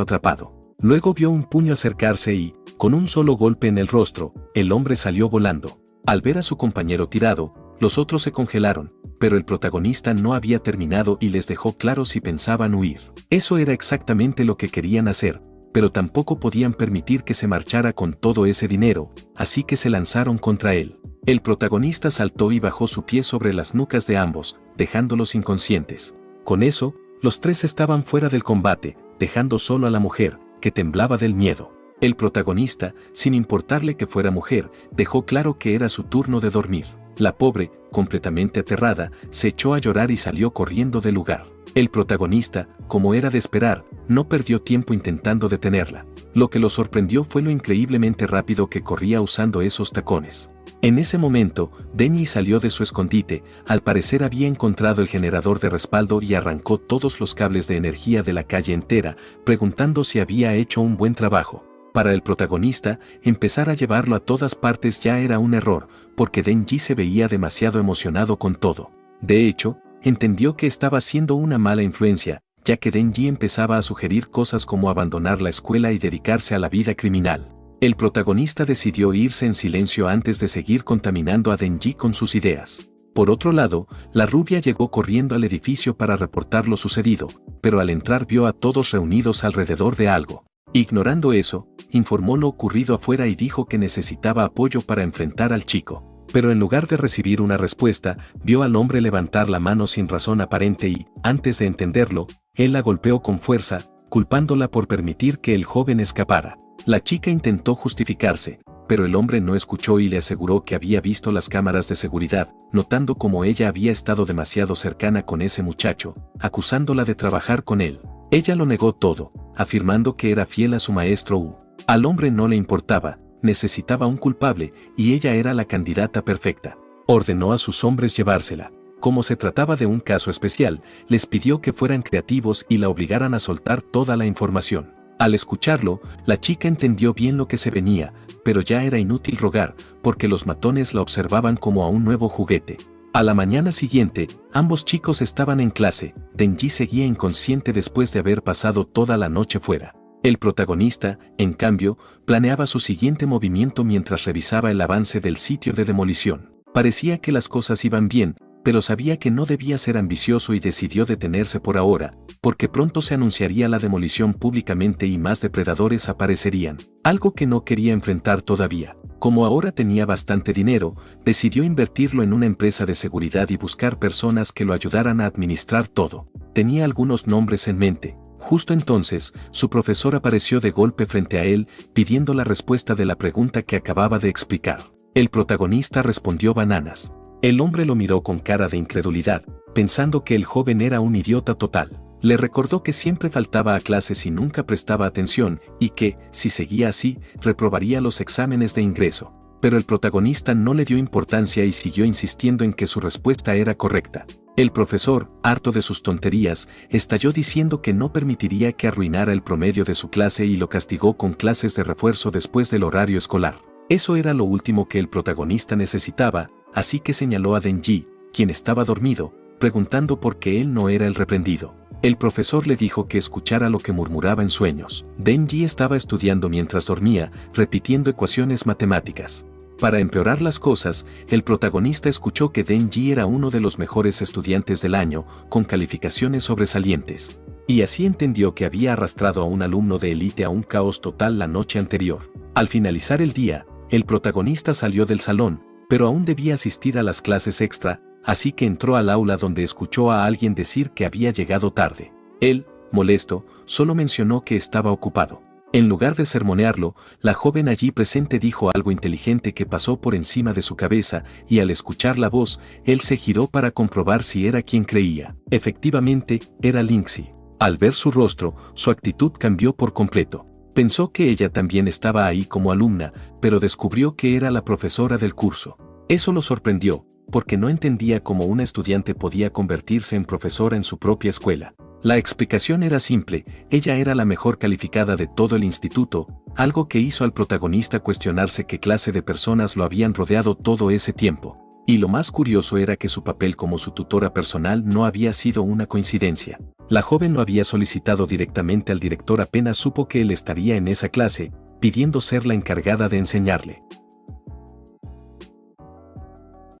atrapado. Luego vio un puño acercarse y, con un solo golpe en el rostro, el hombre salió volando. Al ver a su compañero tirado, los otros se congelaron, pero el protagonista no había terminado y les dejó claro si pensaban huir. Eso era exactamente lo que querían hacer, pero tampoco podían permitir que se marchara con todo ese dinero, así que se lanzaron contra él. El protagonista saltó y bajó su pie sobre las nucas de ambos, dejándolos inconscientes. Con eso, los 3 estaban fuera del combate, dejando solo a la mujer, que temblaba del miedo. El protagonista, sin importarle que fuera mujer, dejó claro que era su turno de dormir. La pobre, completamente aterrada, se echó a llorar y salió corriendo del lugar. El protagonista, como era de esperar, no perdió tiempo intentando detenerla. Lo que lo sorprendió fue lo increíblemente rápido que corría usando esos tacones. En ese momento, Denny salió de su escondite, al parecer había encontrado el generador de respaldo y arrancó todos los cables de energía de la calle entera, preguntando si había hecho un buen trabajo. Para el protagonista, empezar a llevarlo a todas partes ya era un error, porque Denji se veía demasiado emocionado con todo. De hecho, entendió que estaba siendo una mala influencia, ya que Denji empezaba a sugerir cosas como abandonar la escuela y dedicarse a la vida criminal. El protagonista decidió irse en silencio antes de seguir contaminando a Denji con sus ideas. Por otro lado, la rubia llegó corriendo al edificio para reportar lo sucedido, pero al entrar vio a todos reunidos alrededor de algo. Ignorando eso, informó lo ocurrido afuera y dijo que necesitaba apoyo para enfrentar al chico. Pero en lugar de recibir una respuesta, vio al hombre levantar la mano sin razón aparente y, antes de entenderlo, él la golpeó con fuerza, culpándola por permitir que el joven escapara. La chica intentó justificarse, pero el hombre no escuchó y le aseguró que había visto las cámaras de seguridad, notando cómo ella había estado demasiado cercana con ese muchacho, acusándola de trabajar con él. Ella lo negó todo, afirmando que era fiel a su maestro Wu. Al hombre no le importaba, necesitaba un culpable, y ella era la candidata perfecta. Ordenó a sus hombres llevársela. Como se trataba de un caso especial, les pidió que fueran creativos y la obligaran a soltar toda la información. Al escucharlo, la chica entendió bien lo que se venía, pero ya era inútil rogar, porque los matones la observaban como a un nuevo juguete. A la mañana siguiente, ambos chicos estaban en clase. Denji seguía inconsciente después de haber pasado toda la noche fuera. El protagonista, en cambio, planeaba su siguiente movimiento mientras revisaba el avance del sitio de demolición. Parecía que las cosas iban bien, pero sabía que no debía ser ambicioso y decidió detenerse por ahora, porque pronto se anunciaría la demolición públicamente y más depredadores aparecerían, algo que no quería enfrentar todavía. Como ahora tenía bastante dinero, decidió invertirlo en una empresa de seguridad y buscar personas que lo ayudaran a administrar todo. Tenía algunos nombres en mente. Justo entonces, su profesor apareció de golpe frente a él, pidiendo la respuesta de la pregunta que acababa de explicar. El protagonista respondió bananas. El hombre lo miró con cara de incredulidad, pensando que el joven era un idiota total. Le recordó que siempre faltaba a clases y nunca prestaba atención, y que, si seguía así, reprobaría los exámenes de ingreso. Pero el protagonista no le dio importancia y siguió insistiendo en que su respuesta era correcta. El profesor, harto de sus tonterías, estalló diciendo que no permitiría que arruinara el promedio de su clase y lo castigó con clases de refuerzo después del horario escolar. Eso era lo último que el protagonista necesitaba, así que señaló a Denji, quien estaba dormido, preguntando por qué él no era el reprendido. El profesor le dijo que escuchara lo que murmuraba en sueños. Denji estaba estudiando mientras dormía, repitiendo ecuaciones matemáticas. Para empeorar las cosas, el protagonista escuchó que Denji era uno de los mejores estudiantes del año, con calificaciones sobresalientes. Y así entendió que había arrastrado a un alumno de élite a un caos total la noche anterior. Al finalizar el día, el protagonista salió del salón, pero aún debía asistir a las clases extra, así que entró al aula donde escuchó a alguien decir que había llegado tarde. Él, molesto, solo mencionó que estaba ocupado. En lugar de sermonearlo, la joven allí presente dijo algo inteligente que pasó por encima de su cabeza, y al escuchar la voz, él se giró para comprobar si era quien creía. Efectivamente, era Lindsay. Al ver su rostro, su actitud cambió por completo. Pensó que ella también estaba ahí como alumna, pero descubrió que era la profesora del curso. Eso lo sorprendió, porque no entendía cómo una estudiante podía convertirse en profesora en su propia escuela. La explicación era simple, ella era la mejor calificada de todo el instituto, algo que hizo al protagonista cuestionarse qué clase de personas lo habían rodeado todo ese tiempo. Y lo más curioso era que su papel como su tutora personal no había sido una coincidencia. La joven lo había solicitado directamente al director apenas supo que él estaría en esa clase, pidiendo ser la encargada de enseñarle.